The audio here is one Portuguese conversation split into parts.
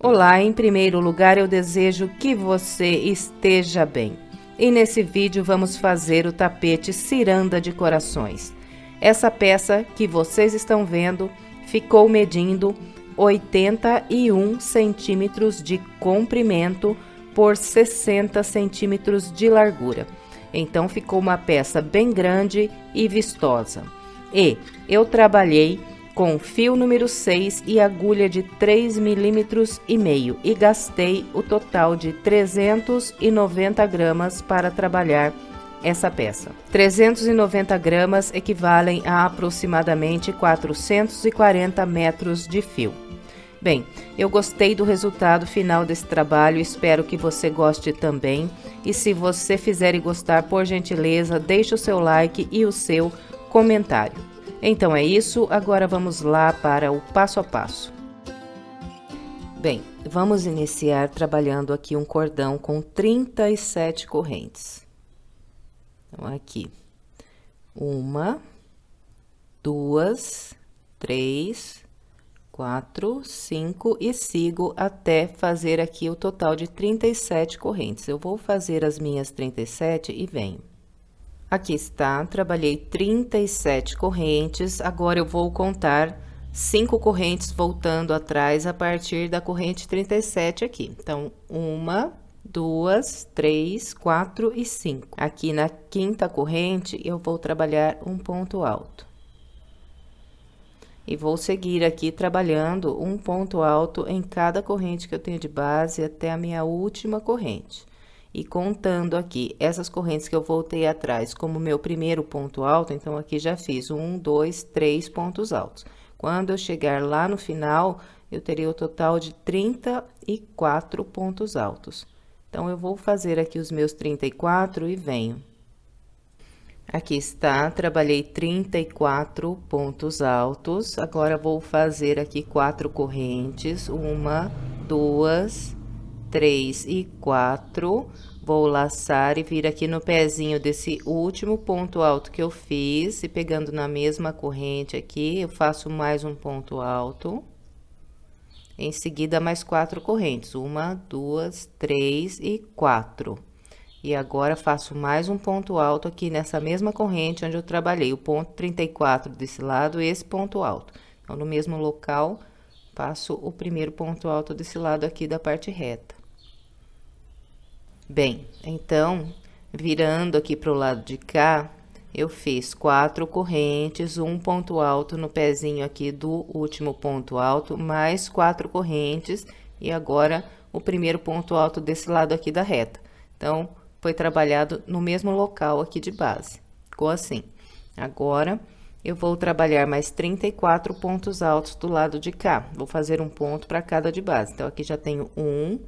Olá, em primeiro lugar eu desejo que você esteja bem. E nesse vídeo vamos fazer o tapete ciranda de corações. Essa peça que vocês estão vendo ficou medindo 81 centímetros de comprimento por 60 centímetros de largura. Então ficou uma peça bem grande e vistosa. E eu trabalhei com fio número 6 e agulha de 3,5 milímetros e gastei o total de 390 gramas para trabalhar essa peça. 390 gramas equivalem a aproximadamente 440 metros de fio. Bem, eu gostei do resultado final desse trabalho, espero que você goste também. E se você fizer e gostar, por gentileza, deixe o seu like e o seu comentário. Então é isso, agora vamos lá para o passo a passo. Bem, vamos iniciar trabalhando aqui um cordão com 37 correntes. Então, aqui, 1, 2, 3, 4, 5 e sigo até fazer aqui o total de 37 correntes. Eu vou fazer as minhas 37 e venho. Aqui está, trabalhei 37 correntes, agora eu vou contar 5 correntes voltando atrás a partir da corrente 37 aqui. Então, 1, 2, 3, 4 e 5. Aqui na quinta corrente, eu vou trabalhar um ponto alto. E vou seguir aqui trabalhando um ponto alto em cada corrente que eu tenho de base até a minha última corrente. E contando aqui essas correntes que eu voltei atrás como meu primeiro ponto alto, então aqui já fiz 1, 2, 3 pontos altos. Quando eu chegar lá no final, eu teria o total de 34 pontos altos. Então, eu vou fazer aqui os meus 34 e venho. Aqui está, trabalhei 34 pontos altos. Agora, vou fazer aqui 4 correntes, 1, 2, 3 e 4, vou laçar e vir aqui no pezinho desse último ponto alto que eu fiz, e pegando na mesma corrente aqui, eu faço mais um ponto alto. Em seguida, mais 4 correntes, 1, 2, 3 e 4. E agora, faço mais um ponto alto aqui nessa mesma corrente onde eu trabalhei o ponto 34 desse lado e esse ponto alto. Então, no mesmo local, faço o primeiro ponto alto desse lado aqui da parte reta. Bem, então, virando aqui para o lado de cá, eu fiz 4 correntes, um ponto alto no pezinho aqui do último ponto alto, mais 4 correntes, e agora o primeiro ponto alto desse lado aqui da reta. Então, foi trabalhado no mesmo local aqui de base, ficou assim. Agora, eu vou trabalhar mais 34 pontos altos do lado de cá, vou fazer um ponto para cada de base. Então, aqui já tenho um,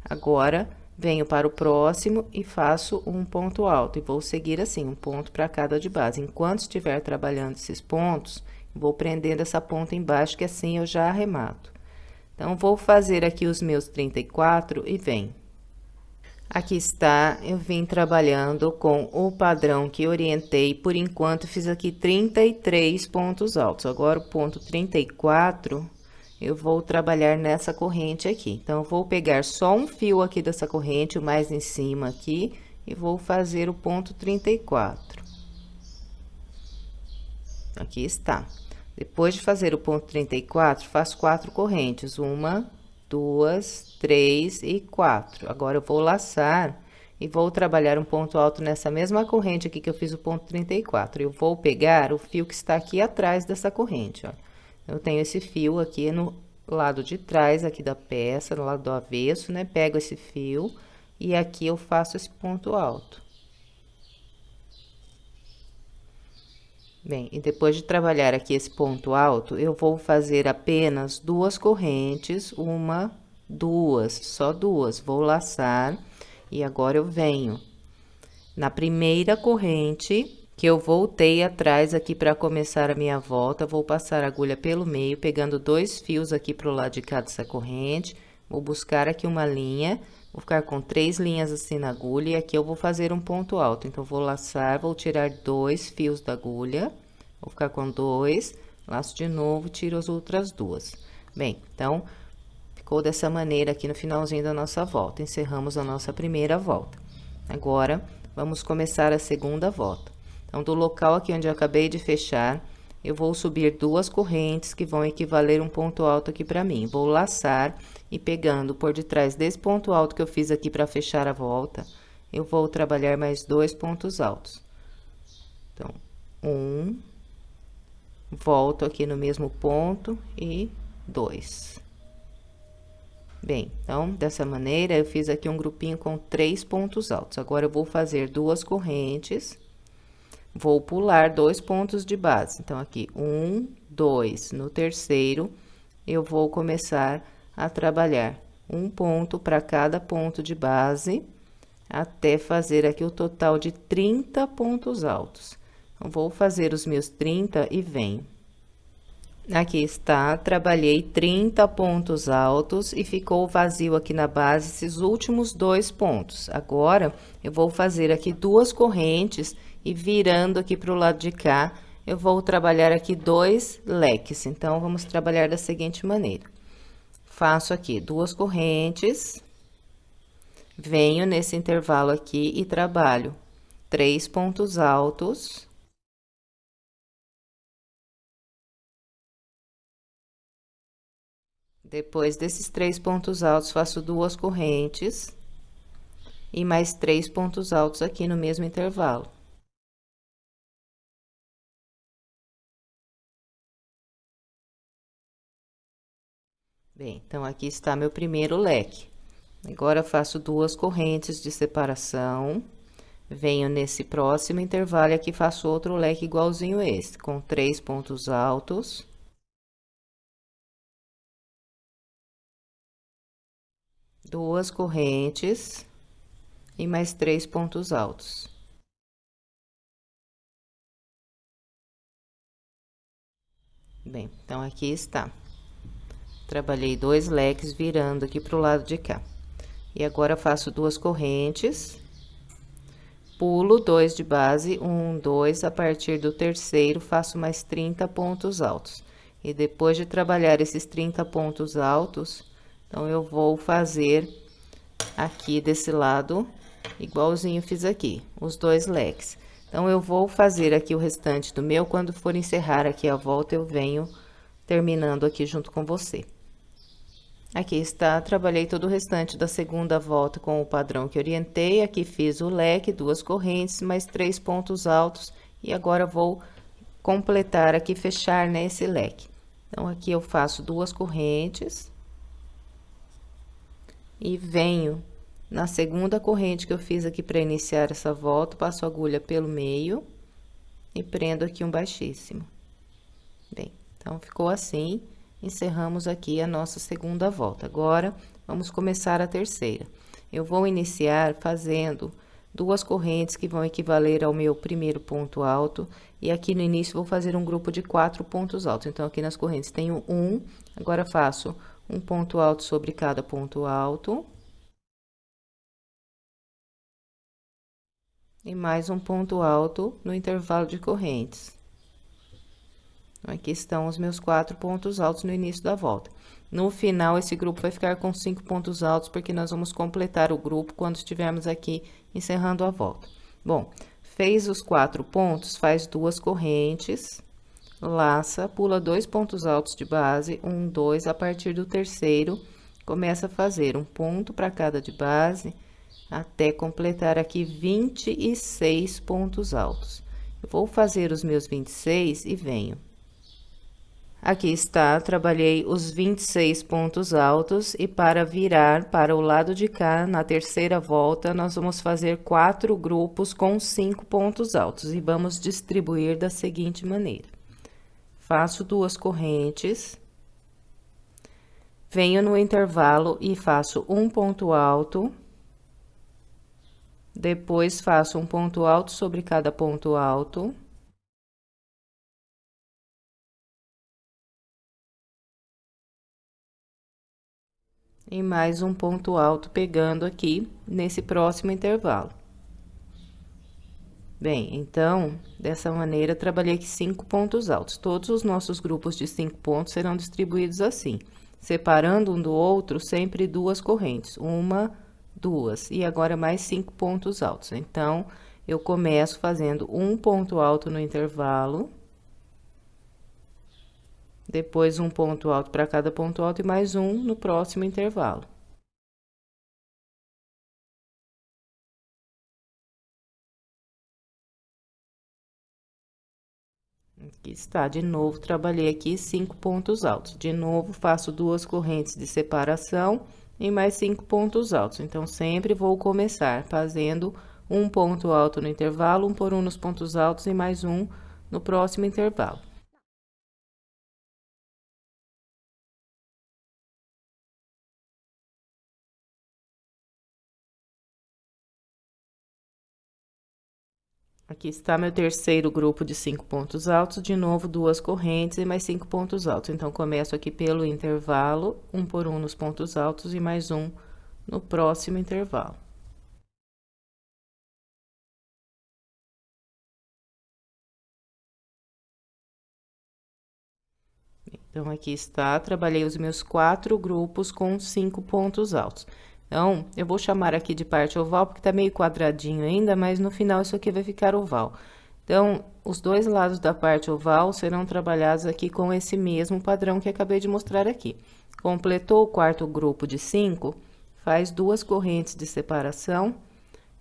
agora venho para o próximo e faço um ponto alto, e vou seguir assim, um ponto para cada de base. Enquanto estiver trabalhando esses pontos, vou prendendo essa ponta embaixo, que assim eu já arremato. Então, vou fazer aqui os meus 34 e venho. Aqui está, eu vim trabalhando com o padrão que orientei, por enquanto fiz aqui 33 pontos altos. Agora, o ponto 34... eu vou trabalhar nessa corrente aqui. Então, eu vou pegar só um fio aqui dessa corrente, o mais em cima aqui, e vou fazer o ponto 34. Aqui está. Depois de fazer o ponto 34, faço 4 correntes. 1, 2, 3 e 4. Agora, eu vou laçar e vou trabalhar um ponto alto nessa mesma corrente aqui que eu fiz o ponto 34. Eu vou pegar o fio que está aqui atrás dessa corrente, ó. Eu tenho esse fio aqui no lado de trás, aqui da peça, no lado do avesso, né? Pego esse fio e aqui eu faço esse ponto alto. Bem, e depois de trabalhar aqui esse ponto alto, eu vou fazer apenas 2 correntes, 1, 2, só 2. Vou laçar e agora eu venho na primeira corrente que eu voltei atrás aqui para começar a minha volta, vou passar a agulha pelo meio, pegando 2 fios aqui pro lado de cá dessa corrente, vou buscar aqui uma linha, vou ficar com 3 linhas assim na agulha, e aqui eu vou fazer um ponto alto. Então, vou laçar, vou tirar 2 fios da agulha, vou ficar com 2, laço de novo, tiro as outras 2. Bem, então, Ficou dessa maneira aqui no finalzinho da nossa volta. Encerramos a nossa primeira volta. Agora, vamos começar a segunda volta. Então, do local aqui onde eu acabei de fechar, eu vou subir 2 correntes que vão equivaler um ponto alto aqui para mim. Vou laçar e pegando por detrás desse ponto alto que eu fiz aqui para fechar a volta, eu vou trabalhar mais 2 pontos altos. Então, volto aqui no mesmo ponto e 2. Bem, então, dessa maneira, eu fiz aqui um grupinho com 3 pontos altos. Agora, eu vou fazer 2 correntes, vou pular 2 pontos de base. Então, aqui, 1, 2. No terceiro, eu vou começar a trabalhar um ponto para cada ponto de base, até fazer aqui o total de 30 pontos altos. Então, vou fazer os meus 30 e venho. Aqui está, trabalhei 30 pontos altos e ficou vazio aqui na base esses últimos 2 pontos. Agora, eu vou fazer aqui 2 correntes e virando aqui para o lado de cá, eu vou trabalhar aqui 2 leques. Então, vamos trabalhar da seguinte maneira. Faço aqui 2 correntes, venho nesse intervalo aqui e trabalho 3 pontos altos. Depois desses 3 pontos altos, faço 2 correntes e mais 3 pontos altos aqui no mesmo intervalo. Bem, então, aqui está meu primeiro leque. Agora, faço 2 correntes de separação, venho nesse próximo intervalo e aqui faço outro leque igualzinho esse, com 3 pontos altos. Duas correntes e mais 3 pontos altos. Bem, então, aqui está. Trabalhei 2 leques virando aqui pro lado de cá. E agora, faço 2 correntes, pulo 2 de base, 1, 2, a partir do terceiro, faço mais 30 pontos altos. E depois de trabalhar esses 30 pontos altos, então, eu vou fazer aqui desse lado, igualzinho fiz aqui, os 2 leques. Então, eu vou fazer aqui o restante do meu, quando for encerrar aqui a volta, eu venho terminando aqui junto com você. Aqui está, trabalhei todo o restante da segunda volta com o padrão que orientei, aqui fiz o leque, 2 correntes, mais 3 pontos altos, e agora vou completar aqui, fechar nesse leque. Então, aqui eu faço 2 correntes, e venho na segunda corrente que eu fiz aqui para iniciar essa volta, passo a agulha pelo meio, e prendo aqui um baixíssimo. Bem, então, ficou assim. Encerramos aqui a nossa segunda volta. Agora, vamos começar a terceira. Eu vou iniciar fazendo 2 correntes que vão equivaler ao meu primeiro ponto alto. E aqui no início, vou fazer um grupo de 4 pontos altos. Então, aqui nas correntes tenho 1, agora faço um ponto alto sobre cada ponto alto. E mais um ponto alto no intervalo de correntes. Aqui estão os meus 4 pontos altos no início da volta. No final, esse grupo vai ficar com 5 pontos altos, porque nós vamos completar o grupo quando estivermos aqui encerrando a volta. Bom, fez os 4 pontos, faz 2 correntes, laça, pula 2 pontos altos de base, 1, 2, a partir do terceiro, começa a fazer um ponto para cada de base, até completar aqui 26 pontos altos. Eu vou fazer os meus 26 e venho. Aqui está, trabalhei os 26 pontos altos e para virar para o lado de cá, na terceira volta, nós vamos fazer 4 grupos com 5 pontos altos e vamos distribuir da seguinte maneira. Faço 2 correntes, venho no intervalo e faço um ponto alto, depois faço um ponto alto sobre cada ponto alto. E mais um ponto alto pegando aqui nesse próximo intervalo. Bem, então, dessa maneira, trabalhei aqui 5 pontos altos. Todos os nossos grupos de 5 pontos serão distribuídos assim. separando um do outro, sempre duas correntes, uma, duas, e agora mais 5 pontos altos. Então, eu começo fazendo um ponto alto no intervalo, depois um ponto alto para cada ponto alto e mais um no próximo intervalo. Aqui está, de novo, trabalhei aqui 5 pontos altos. De novo, faço duas correntes de separação e mais 5 pontos altos. Então, sempre vou começar fazendo um ponto alto no intervalo, um por um nos pontos altos e mais um no próximo intervalo. Aqui está meu terceiro grupo de 5 pontos altos, de novo duas correntes e mais 5 pontos altos. Então, começo aqui pelo intervalo, um por um nos pontos altos e mais um no próximo intervalo. Então, aqui está, trabalhei os meus 4 grupos com 5 pontos altos. Então, eu vou chamar aqui de parte oval, porque tá meio quadradinho ainda, mas no final isso aqui vai ficar oval. Então, os dois lados da parte oval serão trabalhados aqui com esse mesmo padrão que acabei de mostrar aqui. Completou o quarto grupo de 5, faz duas correntes de separação,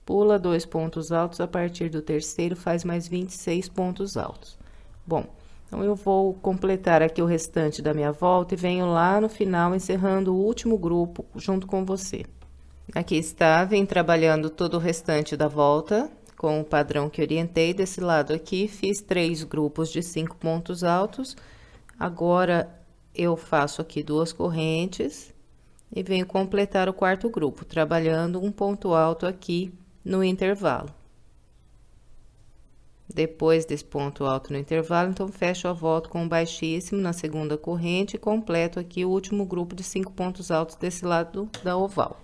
pula 2 pontos altos, a partir do terceiro faz mais 26 pontos altos. Bom, então, eu vou completar aqui o restante da minha volta e venho lá no final, encerrando o último grupo junto com você. Aqui está, vem trabalhando todo o restante da volta, com o padrão que orientei. Desse lado aqui, fiz 3 grupos de 5 pontos altos. Agora, eu faço aqui duas correntes e venho completar o quarto grupo, trabalhando um ponto alto aqui no intervalo. Depois desse ponto alto no intervalo, então, fecho a volta com um baixíssimo na segunda corrente e completo aqui o último grupo de 5 pontos altos desse lado da oval.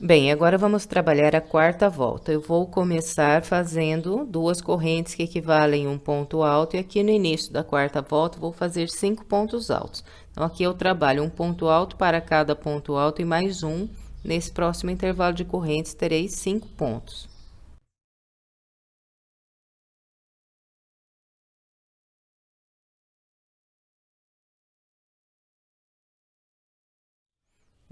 Bem, agora vamos trabalhar a quarta volta. Eu vou começar fazendo duas correntes que equivalem a um ponto alto, e aqui no início da quarta volta vou fazer 5 pontos altos. Então, aqui eu trabalho um ponto alto para cada ponto alto e mais um. Nesse próximo intervalo de correntes, terei 5 pontos.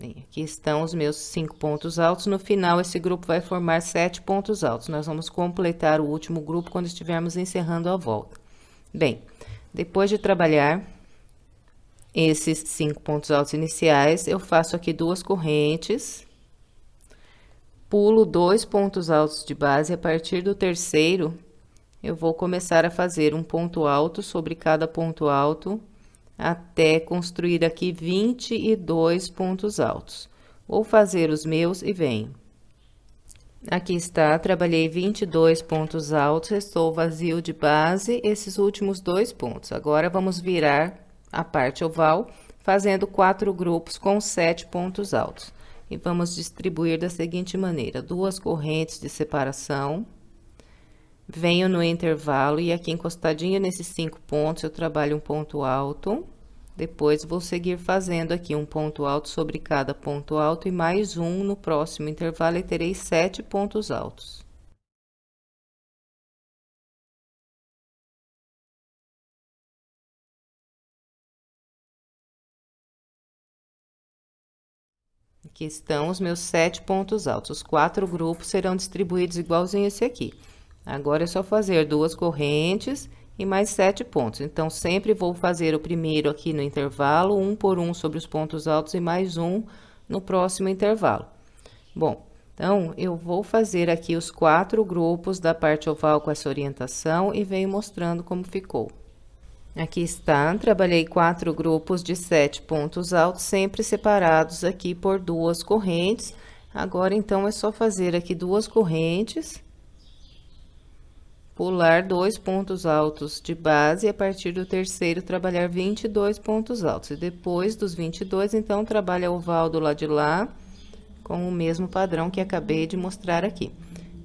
Aqui estão os meus 5 pontos altos. No final, esse grupo vai formar 7 pontos altos. Nós vamos completar o último grupo quando estivermos encerrando a volta. Bem, depois de trabalhar esses 5 pontos altos iniciais, eu faço aqui duas correntes, pulo 2 pontos altos de base. A partir do terceiro, eu vou começar a fazer um ponto alto sobre cada ponto alto, até construir aqui 22 pontos altos. Vou fazer os meus e venho. Aqui está, trabalhei 22 pontos altos, restou vazio de base esses últimos 2 pontos. Agora, vamos virar a parte oval, fazendo 4 grupos com 7 pontos altos. E vamos distribuir da seguinte maneira: duas correntes de separação, venho no intervalo e aqui encostadinho nesses 5 pontos eu trabalho um ponto alto. Depois, vou seguir fazendo aqui um ponto alto sobre cada ponto alto e mais um no próximo intervalo, e terei 7 pontos altos. Aqui estão os meus 7 pontos altos. Os 4 grupos serão distribuídos igualzinho esse aqui. Agora, é só fazer duas correntes e mais 7 pontos. Então, sempre vou fazer o primeiro aqui no intervalo, um por um sobre os pontos altos e mais um no próximo intervalo. Bom, então, eu vou fazer aqui os 4 grupos da parte oval com essa orientação e venho mostrando como ficou. Aqui está, trabalhei 4 grupos de 7 pontos altos, sempre separados aqui por duas correntes. Agora, então, é só fazer aqui duas correntes, pular 2 pontos altos de base, e a partir do terceiro trabalhar 22 pontos altos. E depois dos 22, então, trabalha oval do lado de lá, com o mesmo padrão que acabei de mostrar aqui.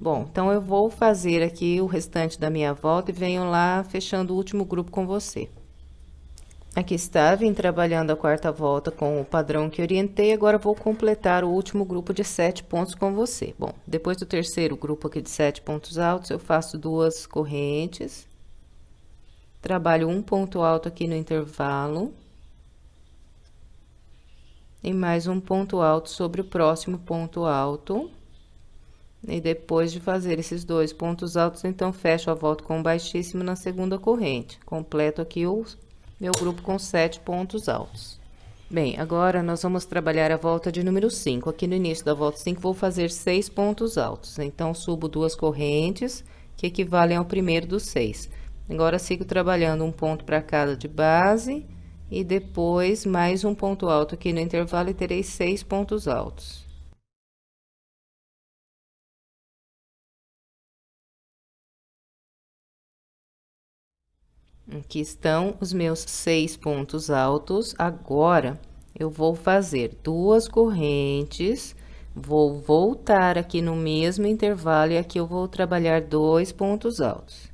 Bom, então, eu vou fazer aqui o restante da minha volta e venho lá fechando o último grupo com você. Aqui está, vim trabalhando a quarta volta com o padrão que orientei, agora vou completar o último grupo de 7 pontos com você. Bom, depois do terceiro grupo aqui de 7 pontos altos, eu faço 2 correntes, trabalho um ponto alto aqui no intervalo, e mais um ponto alto sobre o próximo ponto alto. E depois de fazer esses 2 pontos altos, então, fecho a volta com baixíssimo na segunda corrente. Completo aqui o meu grupo com 7 pontos altos. Bem, agora nós vamos trabalhar a volta de número 5. Aqui no início da volta 5, vou fazer 6 pontos altos. Então, subo 2 correntes, que equivalem ao primeiro dos 6. Agora, sigo trabalhando um ponto para cada de base, e depois mais um ponto alto aqui no intervalo, e terei 6 pontos altos. Aqui estão os meus 6 pontos altos. Agora, eu vou fazer 2 correntes, vou voltar aqui no mesmo intervalo, e aqui eu vou trabalhar 2 pontos altos.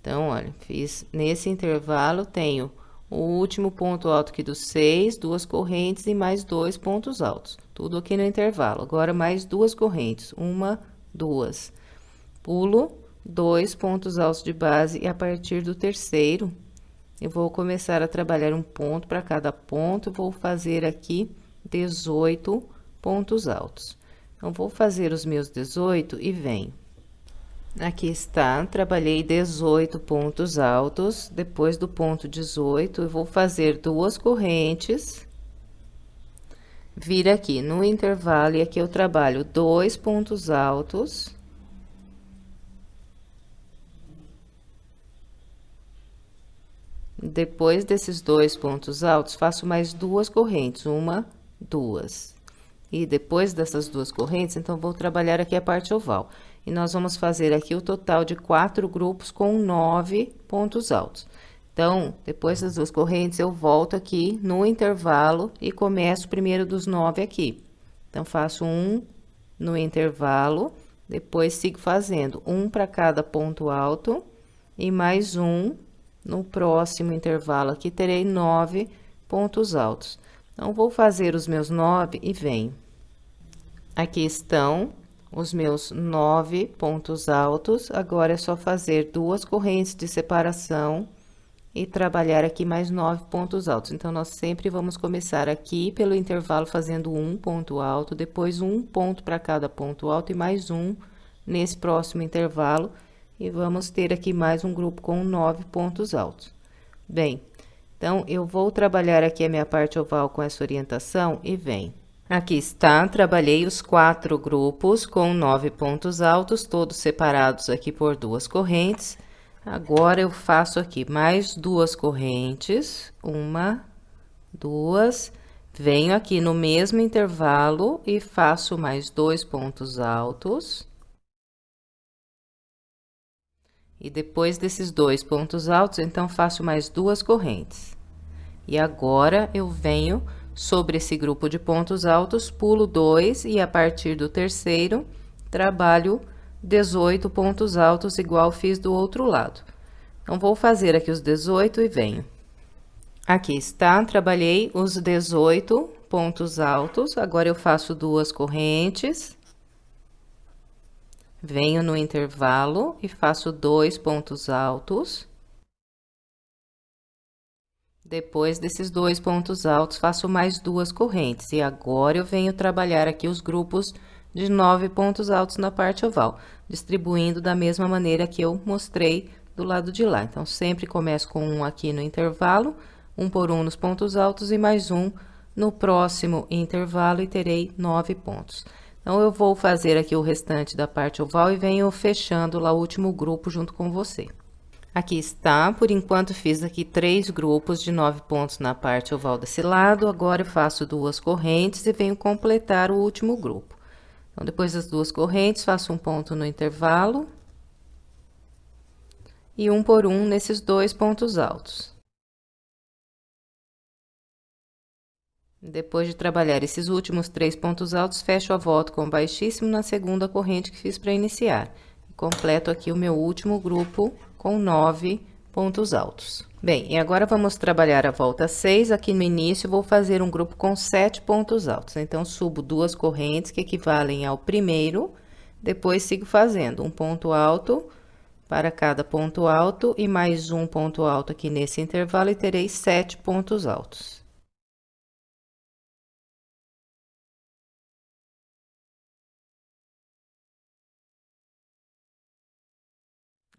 Então, olha, fiz nesse intervalo, tenho o último ponto alto aqui dos 6, 2 correntes e mais 2 pontos altos. Tudo aqui no intervalo. Agora, mais 2 correntes, 1, 2. Pulo 2 pontos altos de base, e a partir do terceiro, eu vou começar a trabalhar um ponto para cada ponto, vou fazer aqui 18 pontos altos. Então, vou fazer os meus 18 e venho. Aqui está, trabalhei 18 pontos altos, depois do ponto 18, eu vou fazer 2 correntes, vir aqui no intervalo, e aqui eu trabalho 2 pontos altos. Depois desses 2 pontos altos, faço mais 2 correntes, 1, 2. E depois dessas 2 correntes, então, vou trabalhar aqui a parte oval. E nós vamos fazer aqui o total de 4 grupos com 9 pontos altos. Então, depois das 2 correntes, eu volto aqui no intervalo e começo primeiro dos 9 aqui. Então, faço 1 no intervalo, depois sigo fazendo 1 para cada ponto alto e mais 1 no próximo intervalo. Aqui terei 9 pontos altos. Então, vou fazer os meus 9 e venho. Aqui estão os meus 9 pontos altos. Agora, é só fazer 2 correntes de separação e trabalhar aqui mais 9 pontos altos. Então, nós sempre vamos começar aqui pelo intervalo fazendo um ponto alto, depois um ponto para cada ponto alto e mais um nesse próximo intervalo. E vamos ter aqui mais um grupo com 9 pontos altos. Bem, então, eu vou trabalhar aqui a minha parte oval com essa orientação e venho. Aqui está, trabalhei os 4 grupos com 9 pontos altos, todos separados aqui por 2 correntes. Agora, eu faço aqui mais 2 correntes, 1, 2, venho aqui no mesmo intervalo e faço mais 2 pontos altos. E depois desses 2 pontos altos, então, faço mais 2 correntes. E agora, eu venho sobre esse grupo de pontos altos, pulo 2 e a partir do terceiro, trabalho 18 pontos altos, igual fiz do outro lado. Então, vou fazer aqui os 18 e venho. Aqui está, trabalhei os 18 pontos altos, agora eu faço 2 correntes. Venho no intervalo e faço 2 pontos altos. Depois desses 2 pontos altos, faço mais 2 correntes. E agora, eu venho trabalhar aqui os grupos de 9 pontos altos na parte oval, distribuindo da mesma maneira que eu mostrei do lado de lá. Então, sempre começo com um aqui no intervalo, um por um nos pontos altos e mais um no próximo intervalo, e terei 9 pontos. Então, eu vou fazer aqui o restante da parte oval e venho fechando lá o último grupo junto com você. Aqui está, por enquanto, fiz aqui 3 grupos de 9 pontos na parte oval desse lado. Agora, eu faço 2 correntes e venho completar o último grupo. Então, depois das 2 correntes, faço um ponto no intervalo. E um por um nesses 2 pontos altos. Depois de trabalhar esses últimos 3 pontos altos, fecho a volta com baixíssimo na segunda corrente que fiz para iniciar. completo aqui o meu último grupo com 9 pontos altos. Bem, e agora vamos trabalhar a volta 6. Aqui no início, vou fazer um grupo com 7 pontos altos. Então, subo 2 correntes que equivalem ao primeiro, depois sigo fazendo um ponto alto para cada ponto alto e mais um ponto alto aqui nesse intervalo, e terei 7 pontos altos.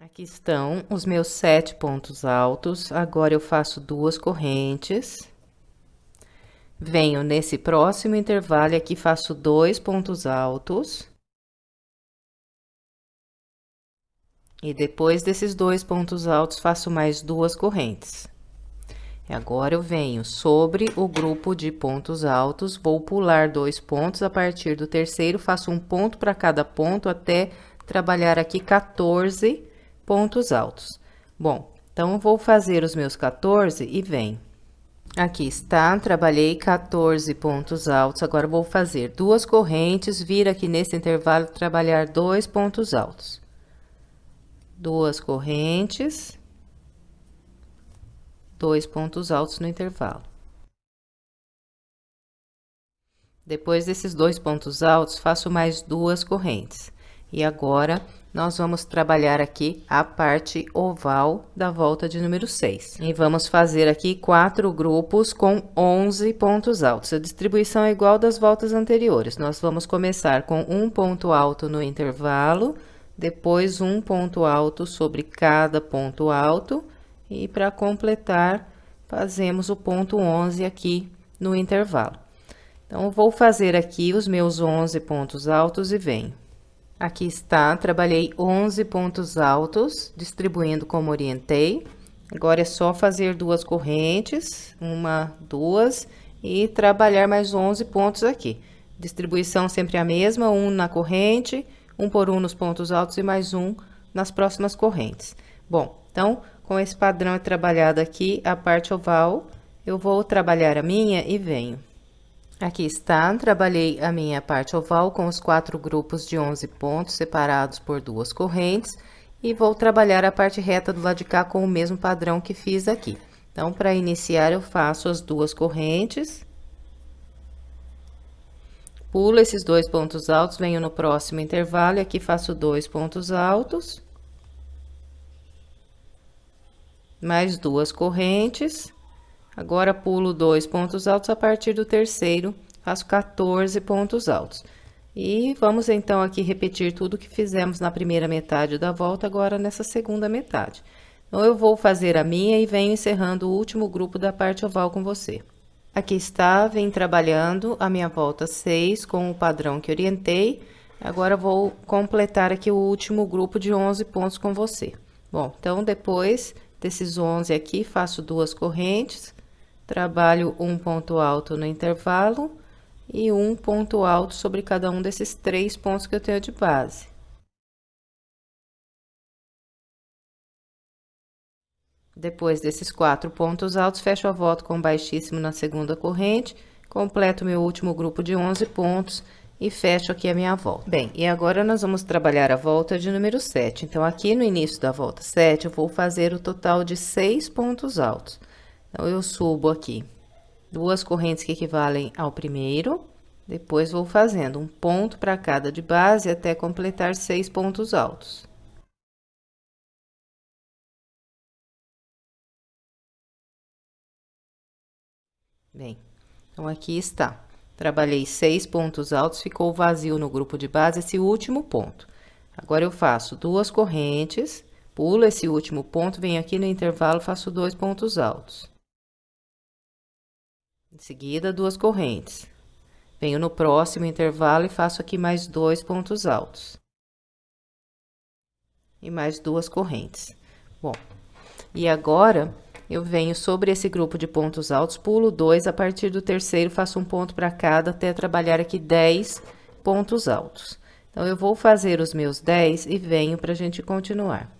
Aqui estão os meus 7 pontos altos. Agora eu faço 2 correntes. Venho nesse próximo intervalo e aqui faço 2 pontos altos. E depois desses 2 pontos altos, faço mais 2 correntes. E agora eu venho sobre o grupo de pontos altos, vou pular 2 pontos. A partir do terceiro, faço um ponto para cada ponto até trabalhar aqui 14 pontos altos. Bom, então, vou fazer os meus 14 e venho. Aqui está, trabalhei 14 pontos altos. Agora, vou fazer 2 correntes, vir aqui nesse intervalo, trabalhar 2 pontos altos. 2 correntes, 2 pontos altos no intervalo. Depois desses 2 pontos altos, faço mais 2 correntes. E agora, nós vamos trabalhar aqui a parte oval da volta de número 6. E vamos fazer aqui 4 grupos com 11 pontos altos. A distribuição é igual das voltas anteriores. Nós vamos começar com um ponto alto no intervalo, depois um ponto alto sobre cada ponto alto, e para completar, fazemos o ponto 11 aqui no intervalo. Então, vou fazer aqui os meus 11 pontos altos e venho. Aqui está, trabalhei 11 pontos altos, distribuindo como orientei. Agora, é só fazer 2 correntes, 1, 2, e trabalhar mais 11 pontos aqui. Distribuição sempre a mesma, 1 na corrente, 1 por 1 nos pontos altos e mais 1 nas próximas correntes. Bom, então, com esse padrão é trabalhado aqui a parte oval, eu vou trabalhar a minha e venho. Aqui está, trabalhei a minha parte oval com os 4 grupos de 11 pontos separados por 2 correntes, e vou trabalhar a parte reta do lado de cá com o mesmo padrão que fiz aqui. Então, para iniciar, eu faço as 2 correntes, pulo esses 2 pontos altos, venho no próximo intervalo e aqui faço 2 pontos altos, mais 2 correntes. Agora, pulo 2 pontos altos, a partir do terceiro, faço 14 pontos altos. E vamos, então, aqui repetir tudo que fizemos na primeira metade da volta, agora nessa segunda metade. Então, eu vou fazer a minha e venho encerrando o último grupo da parte oval com você. Aqui está, vem trabalhando a minha volta 6 com o padrão que orientei. Agora, vou completar aqui o último grupo de 11 pontos com você. Bom, então, depois desses 11 aqui, faço 2 correntes. Trabalho um ponto alto no intervalo e um ponto alto sobre cada um desses 3 pontos que eu tenho de base. Depois desses 4 pontos altos, fecho a volta com baixíssimo na segunda corrente, completo meu último grupo de 11 pontos e fecho aqui a minha volta. Bem, e agora nós vamos trabalhar a volta de número 7. Então, aqui no início da volta 7, eu vou fazer o total de 6 pontos altos. Então, eu subo aqui 2 correntes que equivalem ao primeiro, depois vou fazendo um ponto para cada de base até completar 6 pontos altos. Bem, então aqui está. Trabalhei 6 pontos altos, ficou vazio no grupo de base esse último ponto. Agora, eu faço 2 correntes, pulo esse último ponto, venho aqui no intervalo, faço 2 pontos altos. Em seguida, 2 correntes. Venho no próximo intervalo e faço aqui mais 2 pontos altos. E mais 2 correntes. Bom, e agora, eu venho sobre esse grupo de pontos altos, pulo 2, a partir do terceiro, faço um ponto para cada, até trabalhar aqui 10 pontos altos. Então, eu vou fazer os meus 10 e venho para a gente continuar.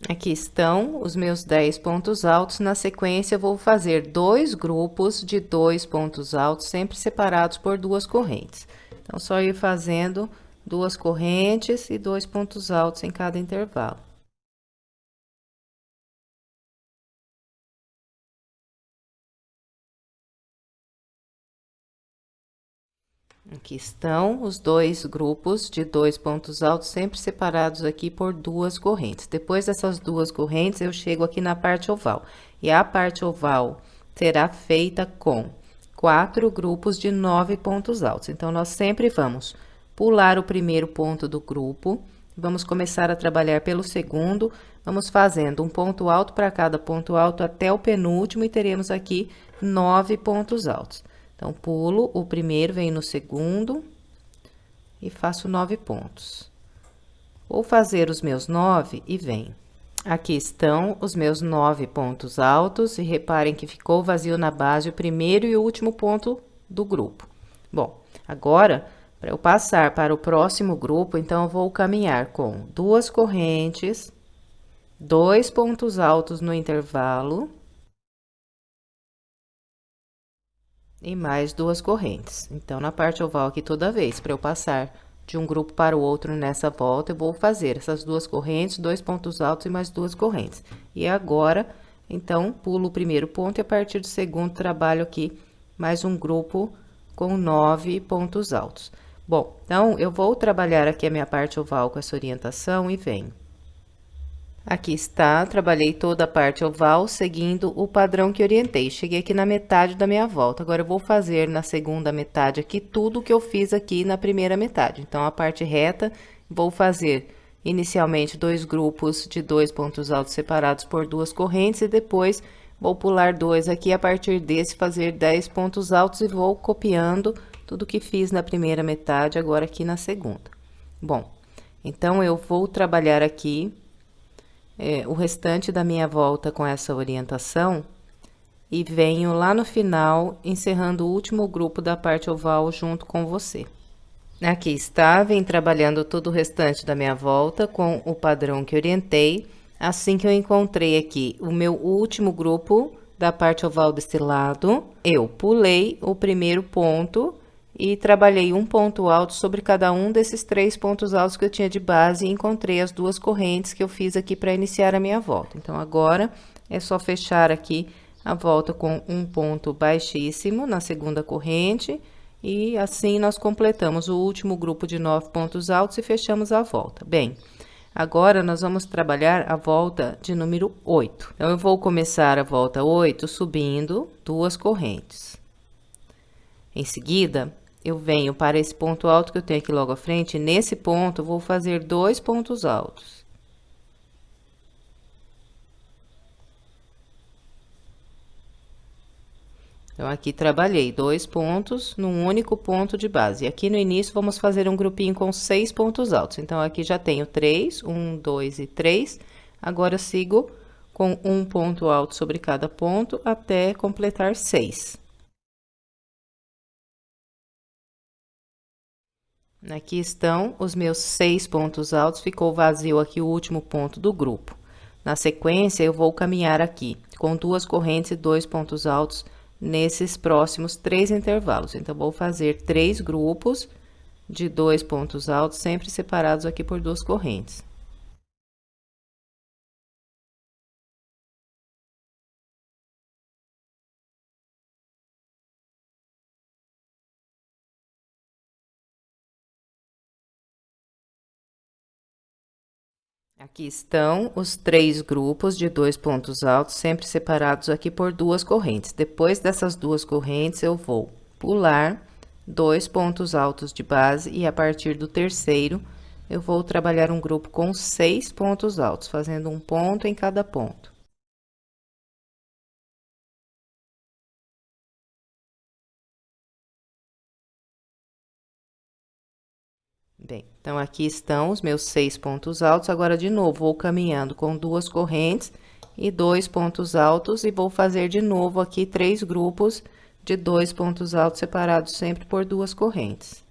Aqui estão os meus 10 pontos altos. Na sequência, eu vou fazer 2 grupos de 2 pontos altos, sempre separados por 2 correntes. Então, só ir fazendo duas correntes e 2 pontos altos em cada intervalo. Aqui estão os dois grupos de 2 pontos altos, sempre separados aqui por duas correntes. Depois dessas duas correntes, eu chego aqui na parte oval. E a parte oval será feita com 4 grupos de 9 pontos altos. Então, nós sempre vamos pular o primeiro ponto do grupo, vamos começar a trabalhar pelo segundo, vamos fazendo um ponto alto para cada ponto alto até o penúltimo e teremos aqui 9 pontos altos. Então, pulo o primeiro, venho no segundo e faço 9 pontos. Vou fazer os meus 9 e venho. Aqui estão os meus 9 pontos altos e reparem que ficou vazio na base o primeiro e o último ponto do grupo. Bom, agora, para eu passar para o próximo grupo, então, eu vou caminhar com duas correntes, 2 pontos altos no intervalo e mais duas correntes. Então, na parte oval aqui, toda vez, para eu passar de um grupo para o outro nessa volta, eu vou fazer essas duas correntes, 2 pontos altos e mais duas correntes. E agora, então, pulo o primeiro ponto e a partir do segundo trabalho aqui mais um grupo com 9 pontos altos. Bom, então, eu vou trabalhar aqui a minha parte oval com essa orientação e venho. Aqui está, trabalhei toda a parte oval, seguindo o padrão que orientei. Cheguei aqui na metade da minha volta. Agora, eu vou fazer na segunda metade aqui tudo que eu fiz aqui na primeira metade. Então, a parte reta, vou fazer inicialmente 2 grupos de 2 pontos altos separados por 2 correntes e depois vou pular 2 aqui, a partir desse fazer 10 pontos altos e vou copiando tudo que fiz na primeira metade, agora aqui na segunda. Bom, então, eu vou trabalhar aqui o restante da minha volta com essa orientação e venho lá no final, encerrando o último grupo da parte oval junto com você. Aqui está, vem trabalhando todo o restante da minha volta com o padrão que orientei. Assim que eu encontrei aqui o meu último grupo da parte oval desse lado, eu pulei o primeiro ponto e trabalhei um ponto alto sobre cada um desses 3 pontos altos que eu tinha de base e encontrei as duas correntes que eu fiz aqui para iniciar a minha volta. Então, agora é só fechar aqui a volta com um ponto baixíssimo na segunda corrente e assim nós completamos o último grupo de 9 pontos altos e fechamos a volta. Bem, agora nós vamos trabalhar a volta de número 8. Então, eu vou começar a volta 8 subindo 2 correntes. Em seguida, eu venho para esse ponto alto que eu tenho aqui logo à frente, e nesse ponto, vou fazer 2 pontos altos. Então, aqui trabalhei 2 pontos num único ponto de base. E aqui no início, vamos fazer um grupinho com 6 pontos altos. Então, aqui já tenho 3, 1, 2 e 3. Agora, eu sigo com um ponto alto sobre cada ponto até completar 6. Aqui estão os meus 6 pontos altos, ficou vazio aqui o último ponto do grupo. Na sequência, eu vou caminhar aqui com 2 correntes e 2 pontos altos nesses próximos 3 intervalos. Então, vou fazer 3 grupos de 2 pontos altos, sempre separados aqui por 2 correntes. Aqui estão os 3 grupos de 2 pontos altos, sempre separados aqui por 2 correntes. Depois dessas 2 correntes, eu vou pular 2 pontos altos de base e a partir do terceiro, eu vou trabalhar um grupo com 6 pontos altos, fazendo um ponto em cada ponto. Bem, então, aqui estão os meus 6 pontos altos. Agora, de novo, vou caminhando com 2 correntes e 2 pontos altos e vou fazer de novo aqui 3 grupos de 2 pontos altos separados sempre por 2 correntes.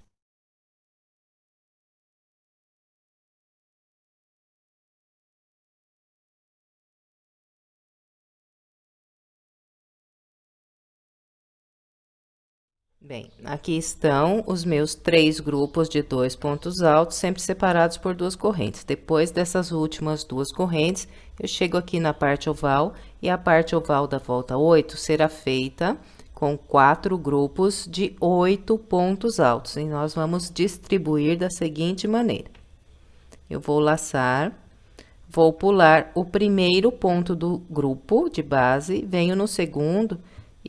Bem, aqui estão os meus 3 grupos de 2 pontos altos, sempre separados por 2 correntes. Depois dessas últimas 2 correntes, eu chego aqui na parte oval, e a parte oval da volta 8 será feita com 4 grupos de 8 pontos altos. E nós vamos distribuir da seguinte maneira. Eu vou laçar, vou pular o primeiro ponto do grupo de base, venho no segundo,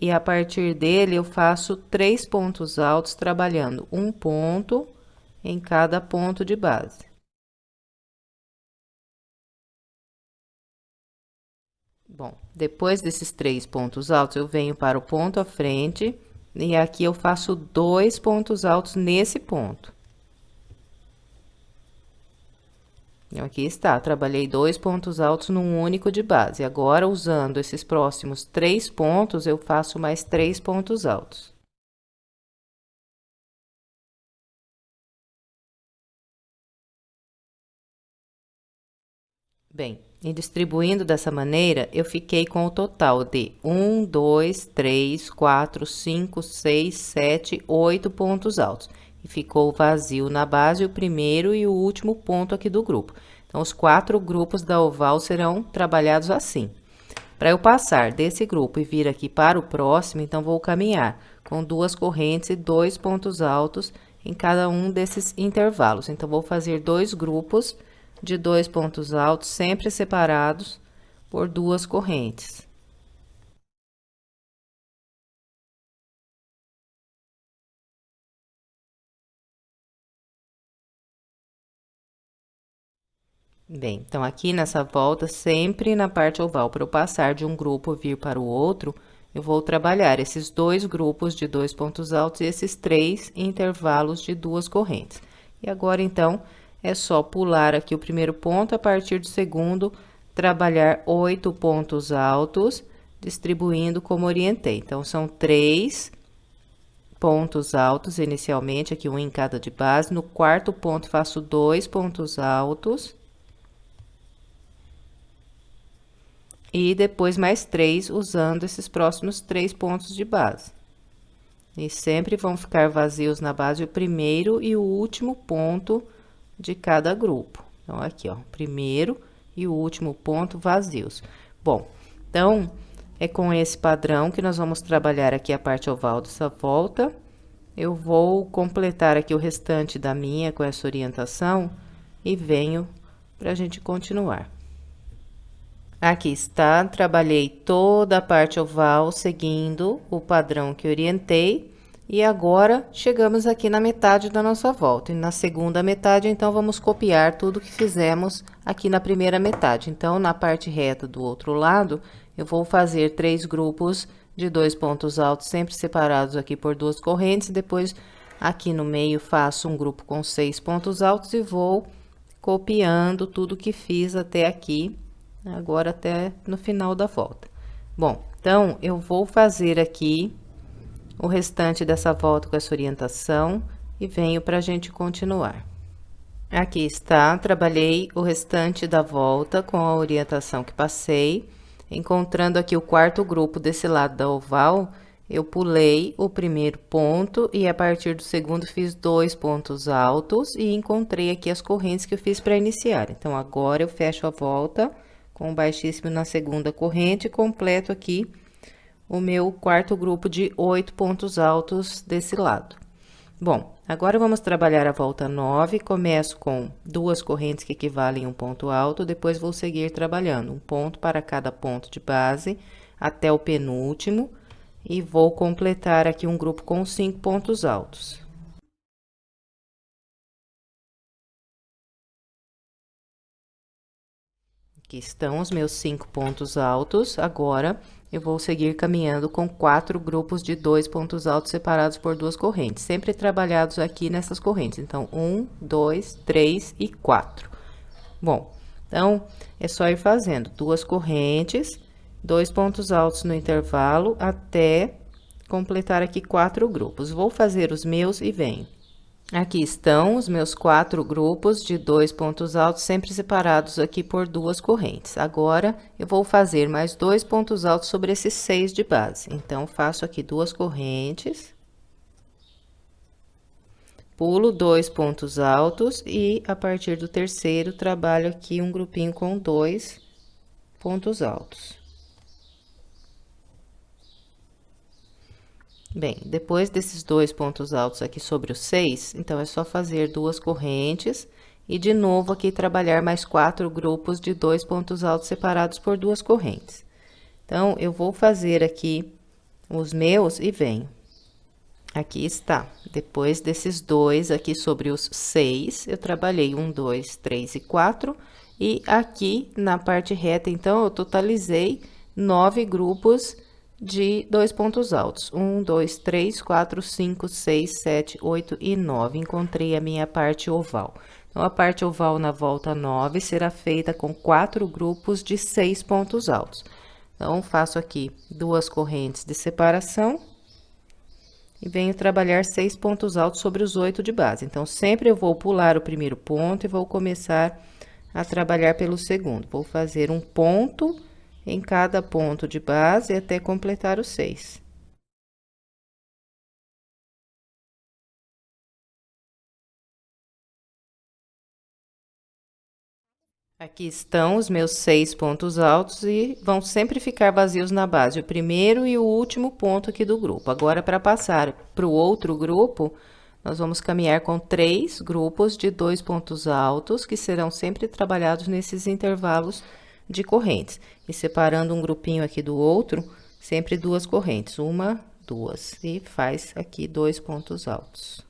e a partir dele eu faço 3 pontos altos, trabalhando um ponto em cada ponto de base. Bom, depois desses 3 pontos altos, eu venho para o ponto à frente, e aqui eu faço 2 pontos altos nesse ponto. Aqui está, trabalhei 2 pontos altos num único de base. Agora, usando esses próximos 3 pontos, eu faço mais 3 pontos altos. Bem, e distribuindo dessa maneira, eu fiquei com o total de 1, 2, 3, 4, 5, 6, 7, 8 pontos altos. E ficou vazio na base o primeiro e o último ponto aqui do grupo. Então, os 4 grupos da oval serão trabalhados assim. Para eu passar desse grupo e vir aqui para o próximo, então, vou caminhar com 2 correntes e 2 pontos altos em cada um desses intervalos. Então, vou fazer 2 grupos de 2 pontos altos, sempre separados por 2 correntes. Bem, então, aqui nessa volta, sempre na parte oval, para eu passar de um grupo e vir para o outro, eu vou trabalhar esses 2 grupos de 2 pontos altos e esses 3 intervalos de 2 correntes. E agora, então, é só pular aqui o primeiro ponto, a partir do segundo, trabalhar 8 pontos altos, distribuindo como orientei. Então, são 3 pontos altos inicialmente, aqui um em cada de base. No quarto ponto, faço 2 pontos altos. E depois mais 3, usando esses próximos 3 pontos de base. E sempre vão ficar vazios na base o primeiro e o último ponto de cada grupo. Então, aqui, ó, primeiro e o último ponto vazios. Bom, então, é com esse padrão que nós vamos trabalhar aqui a parte oval dessa volta. Eu vou completar aqui o restante da minha com essa orientação e venho para a gente continuar. Aqui está, trabalhei toda a parte oval seguindo o padrão que orientei. E agora, chegamos aqui na metade da nossa volta. E na segunda metade, então, vamos copiar tudo que fizemos aqui na primeira metade. Então, na parte reta do outro lado, eu vou fazer 3 grupos de 2 pontos altos, sempre separados aqui por 2 correntes. Depois, aqui no meio, faço um grupo com 6 pontos altos e vou copiando tudo que fiz até aqui, agora até no final da volta. Bom, então, eu vou fazer aqui o restante dessa volta com essa orientação e venho para a gente continuar. Aqui está, trabalhei o restante da volta com a orientação que passei. Encontrando aqui o quarto grupo desse lado da oval, eu pulei o primeiro ponto e a partir do segundo fiz 2 pontos altos e encontrei aqui as correntes que eu fiz para iniciar. Então, agora eu fecho a volta com baixíssimo na segunda corrente e completo aqui o meu quarto grupo de 8 pontos altos desse lado. Bom, agora vamos trabalhar a volta 9, começo com 2 correntes que equivalem a um ponto alto, depois vou seguir trabalhando um ponto para cada ponto de base até o penúltimo e vou completar aqui um grupo com 5 pontos altos. Aqui estão os meus 5 pontos altos. Agora, eu vou seguir caminhando com 4 grupos de 2 pontos altos separados por 2 correntes, sempre trabalhados aqui nessas correntes. Então, 1, 2, 3 e 4. Bom, então, é só ir fazendo 2 correntes, 2 pontos altos no intervalo, até completar aqui 4 grupos. Vou fazer os meus e venho. Aqui estão os meus 4 grupos de 2 pontos altos, sempre separados aqui por 2 correntes. Agora, eu vou fazer mais 2 pontos altos sobre esses 6 de base. Então, faço aqui 2 correntes. Pulo 2 pontos altos e a partir do terceiro trabalho aqui um grupinho com 2 pontos altos. Bem, depois desses 2 pontos altos aqui sobre os 6, então é só fazer 2 correntes e de novo aqui trabalhar mais 4 grupos de 2 pontos altos separados por 2 correntes. Então, eu vou fazer aqui os meus e venho. Aqui está. Depois desses 2 aqui sobre os 6, eu trabalhei 1, 2, 3 e 4. E aqui na parte reta, então, eu totalizei 9 grupos de 2 pontos altos. 1, 2, 3, 4, 5, 6, 7, 8 e 9. Encontrei a minha parte oval. Então, a parte oval na volta 9 será feita com 4 grupos de 6 pontos altos. Então, faço aqui 2 correntes de separação. E venho trabalhar 6 pontos altos sobre os 8 de base. Então, sempre eu vou pular o primeiro ponto e vou começar a trabalhar pelo segundo. Vou fazer um ponto em cada ponto de base até completar os 6. Aqui estão os meus 6 pontos altos e vão sempre ficar vazios na base, o primeiro e o último ponto aqui do grupo. Agora, para passar para o outro grupo, nós vamos caminhar com 3 grupos de 2 pontos altos, que serão sempre trabalhados nesses intervalos de correntes. E separando um grupinho aqui do outro, sempre 2 correntes, 1, 2, e faz aqui 2 pontos altos.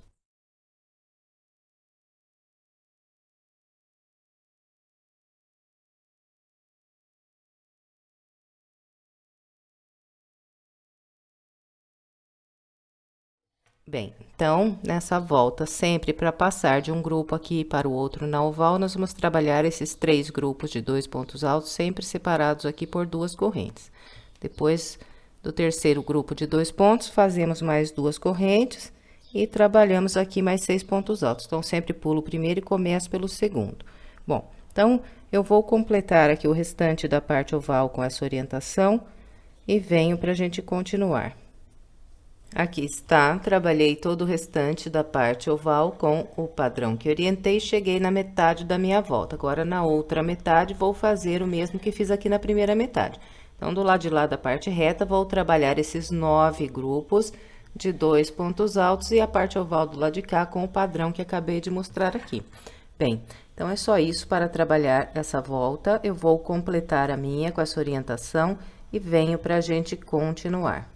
Bem, então, nessa volta, sempre para passar de um grupo aqui para o outro na oval, nós vamos trabalhar esses 3 grupos de 2 pontos altos, sempre separados aqui por 2 correntes. Depois do terceiro grupo de 2 pontos, fazemos mais 2 correntes e trabalhamos aqui mais 6 pontos altos. Então, sempre pulo o primeiro e começo pelo segundo. Bom, então, eu vou completar aqui o restante da parte oval com essa orientação e venho para a gente continuar. Aqui está, trabalhei todo o restante da parte oval com o padrão que orientei e cheguei na metade da minha volta. Agora, na outra metade, vou fazer o mesmo que fiz aqui na primeira metade. Então, do lado de lá da parte reta, vou trabalhar esses 9 grupos de 2 pontos altos e a parte oval do lado de cá com o padrão que acabei de mostrar aqui. Bem, então, é só isso para trabalhar essa volta. Eu vou completar a minha com essa orientação e venho para a gente continuar.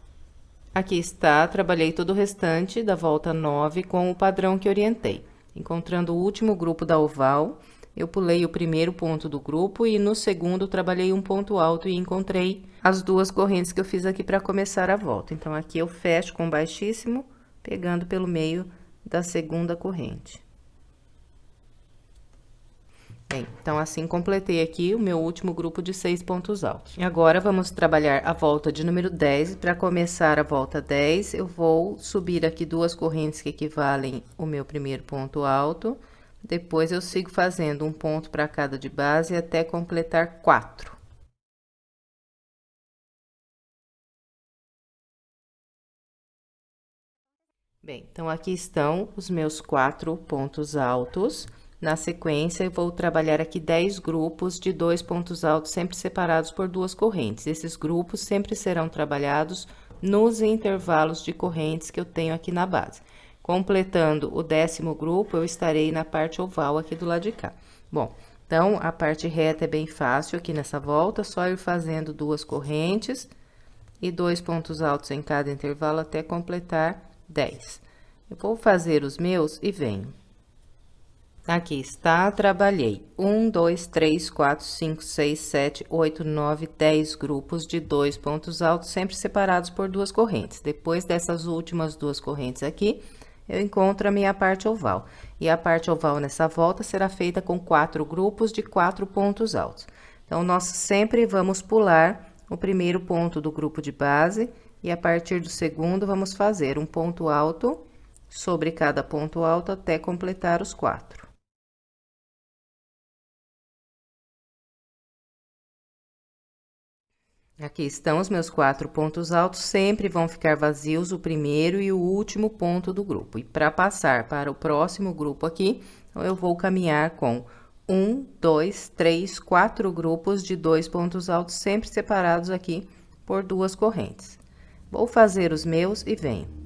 Aqui está, trabalhei todo o restante da volta 9 com o padrão que orientei. Encontrando o último grupo da oval, eu pulei o primeiro ponto do grupo e no segundo trabalhei um ponto alto e encontrei as 2 correntes que eu fiz aqui para começar a volta. Então, aqui eu fecho com baixíssimo, pegando pelo meio da segunda corrente. Bem, então, assim, completei aqui o meu último grupo de 6 pontos altos. E agora, vamos trabalhar a volta de número 10. Para começar a volta 10, eu vou subir aqui 2 correntes que equivalem o meu primeiro ponto alto. Depois, eu sigo fazendo um ponto para cada de base até completar 4. Bem, então, aqui estão os meus 4 pontos altos. Na sequência, eu vou trabalhar aqui 10 grupos de 2 pontos altos, sempre separados por 2 correntes. Esses grupos sempre serão trabalhados nos intervalos de correntes que eu tenho aqui na base. Completando o 10º grupo, eu estarei na parte oval aqui do lado de cá. Bom, então, a parte reta é bem fácil aqui nessa volta, só ir fazendo 2 correntes e 2 pontos altos em cada intervalo até completar 10. Eu vou fazer os meus e venho. Aqui está, trabalhei 1, 2, 3, 4, 5, 6, 7, 8, 9, 10 grupos de 2 pontos altos, sempre separados por 2 correntes. Depois dessas últimas 2 correntes aqui, eu encontro a minha parte oval. E a parte oval nessa volta será feita com 4 grupos de 4 pontos altos. Então, nós sempre vamos pular o primeiro ponto do grupo de base e a partir do segundo vamos fazer um ponto alto sobre cada ponto alto até completar os 4. Aqui estão os meus 4 pontos altos, sempre vão ficar vazios o primeiro e o último ponto do grupo. E para passar para o próximo grupo aqui, eu vou caminhar com 1, 2, 3, 4 grupos de 2 pontos altos, sempre separados aqui por 2 correntes. Vou fazer os meus e venho.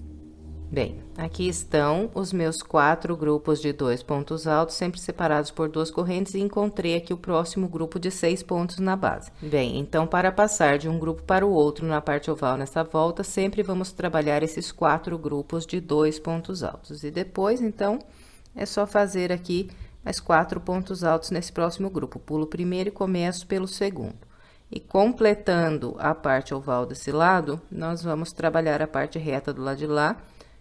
Bem, aqui estão os meus 4 grupos de 2 pontos altos, sempre separados por 2 correntes, e encontrei aqui o próximo grupo de 6 pontos na base. Bem, então, para passar de um grupo para o outro na parte oval nessa volta, sempre vamos trabalhar esses 4 grupos de 2 pontos altos. E depois, então, é só fazer aqui mais 4 pontos altos nesse próximo grupo. Pulo o primeiro e começo pelo segundo. E completando a parte oval desse lado, nós vamos trabalhar a parte reta do lado de lá,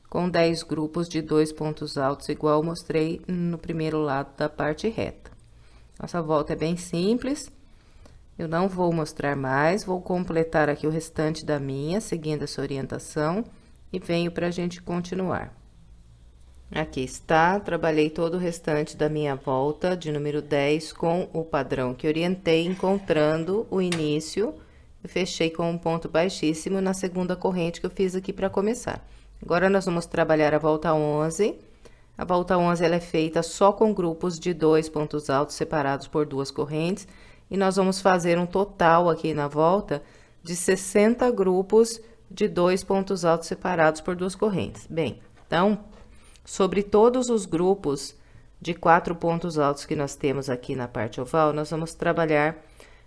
com 10 grupos de 2 pontos altos, igual eu mostrei no primeiro lado da parte reta. Nossa volta é bem simples, eu não vou mostrar mais, vou completar aqui o restante da minha, seguindo essa orientação, e venho para a gente continuar. Aqui está, trabalhei todo o restante da minha volta de número 10 com o padrão que orientei, encontrando o início, e fechei com um ponto baixíssimo na segunda corrente que eu fiz aqui para começar. Agora, nós vamos trabalhar a volta 11. A volta 11, ela é feita só com grupos de 2 pontos altos separados por 2 correntes. E nós vamos fazer um total aqui na volta de 60 grupos de 2 pontos altos separados por 2 correntes. Bem, então, sobre todos os grupos de 4 pontos altos que nós temos aqui na parte oval, nós vamos trabalhar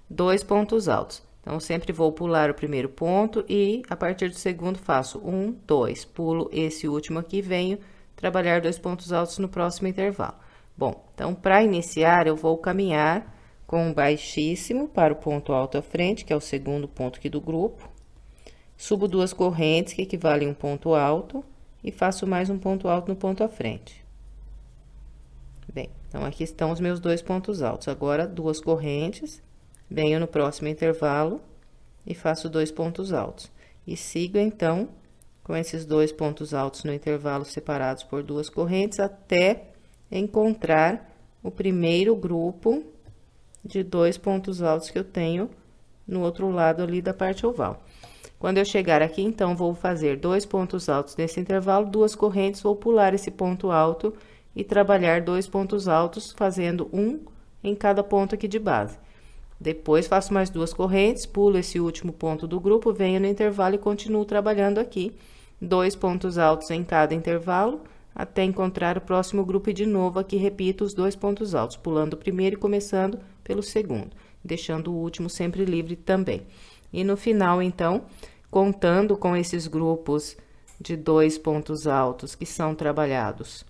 2 pontos altos. Então, sempre vou pular o primeiro ponto e, a partir do segundo, faço 1, 2, pulo esse último aqui, venho trabalhar 2 pontos altos no próximo intervalo. Bom, então, para iniciar, eu vou caminhar com um baixíssimo para o ponto alto à frente, que é o segundo ponto aqui do grupo. Subo 2 correntes, que equivalem a um ponto alto, e faço mais um ponto alto no ponto à frente. Bem, então, aqui estão os meus 2 pontos altos. Agora, 2 correntes. Venho no próximo intervalo e faço 2 pontos altos. E sigo, então, com esses 2 pontos altos no intervalo separados por 2 correntes, até encontrar o primeiro grupo de 2 pontos altos que eu tenho no outro lado ali da parte oval. Quando eu chegar aqui, então, vou fazer 2 pontos altos nesse intervalo, 2 correntes, vou pular esse ponto alto e trabalhar 2 pontos altos, fazendo um em cada ponto aqui de base. Depois, faço mais 2 correntes, pulo esse último ponto do grupo, venho no intervalo e continuo trabalhando aqui. 2 pontos altos em cada intervalo, até encontrar o próximo grupo e de novo aqui repito os 2 pontos altos, pulando o primeiro e começando pelo segundo, deixando o último sempre livre também. E no final, então, contando com esses grupos de 2 pontos altos que são trabalhados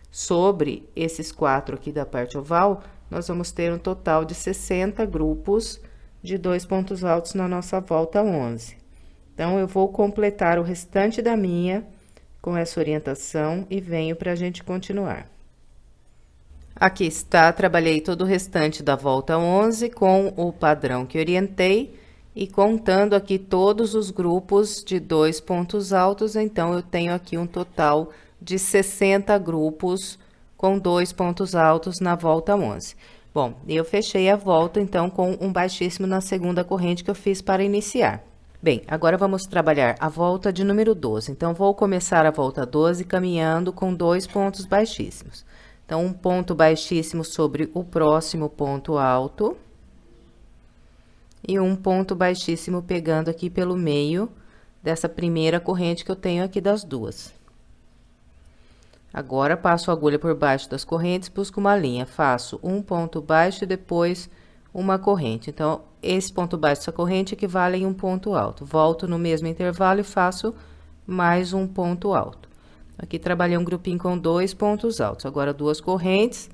sobre esses 4 aqui da parte oval, nós vamos ter um total de 60 grupos de 2 pontos altos na nossa volta 11. Então, eu vou completar o restante da minha com essa orientação e venho para a gente continuar. Aqui está, trabalhei todo o restante da volta 11 com o padrão que orientei e contando aqui todos os grupos de 2 pontos altos, então, eu tenho aqui um total de 60 grupos com 2 pontos altos na volta 11. Bom, eu fechei a volta, então, com um baixíssimo na segunda corrente que eu fiz para iniciar. Bem, agora vamos trabalhar a volta de número 12. Então, vou começar a volta 12 caminhando com 2 pontos baixíssimos. Então, um ponto baixíssimo sobre o próximo ponto alto. E um ponto baixíssimo pegando aqui pelo meio dessa primeira corrente que eu tenho aqui das duas. Agora, passo a agulha por baixo das correntes, busco uma linha, faço um ponto baixo e depois uma corrente. Então, esse ponto baixo dessa corrente equivale em um ponto alto. Volto no mesmo intervalo e faço mais um ponto alto. Aqui, trabalhei um grupinho com 2 pontos altos. Agora, 2 correntes,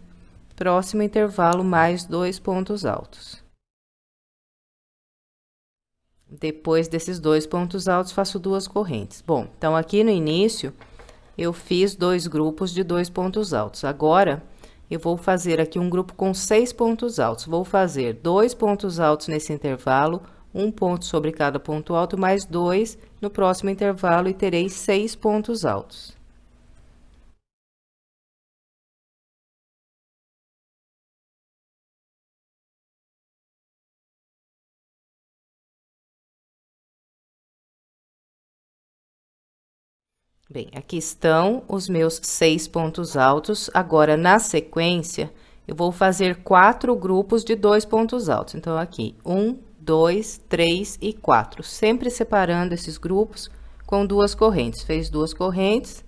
próximo intervalo, mais 2 pontos altos. Depois desses 2 pontos altos, faço 2 correntes. Bom, então, aqui no início, eu fiz 2 grupos de 2 pontos altos. Agora, eu vou fazer aqui um grupo com 6 pontos altos. Vou fazer 2 pontos altos nesse intervalo, um ponto sobre cada ponto alto, mais 2 no próximo intervalo e terei 6 pontos altos. Bem, aqui estão os meus 6 pontos altos. Agora, na sequência, eu vou fazer 4 grupos de 2 pontos altos. Então, aqui, 1, 2, 3 e 4. Sempre separando esses grupos com 2 correntes. Fez 2 correntes,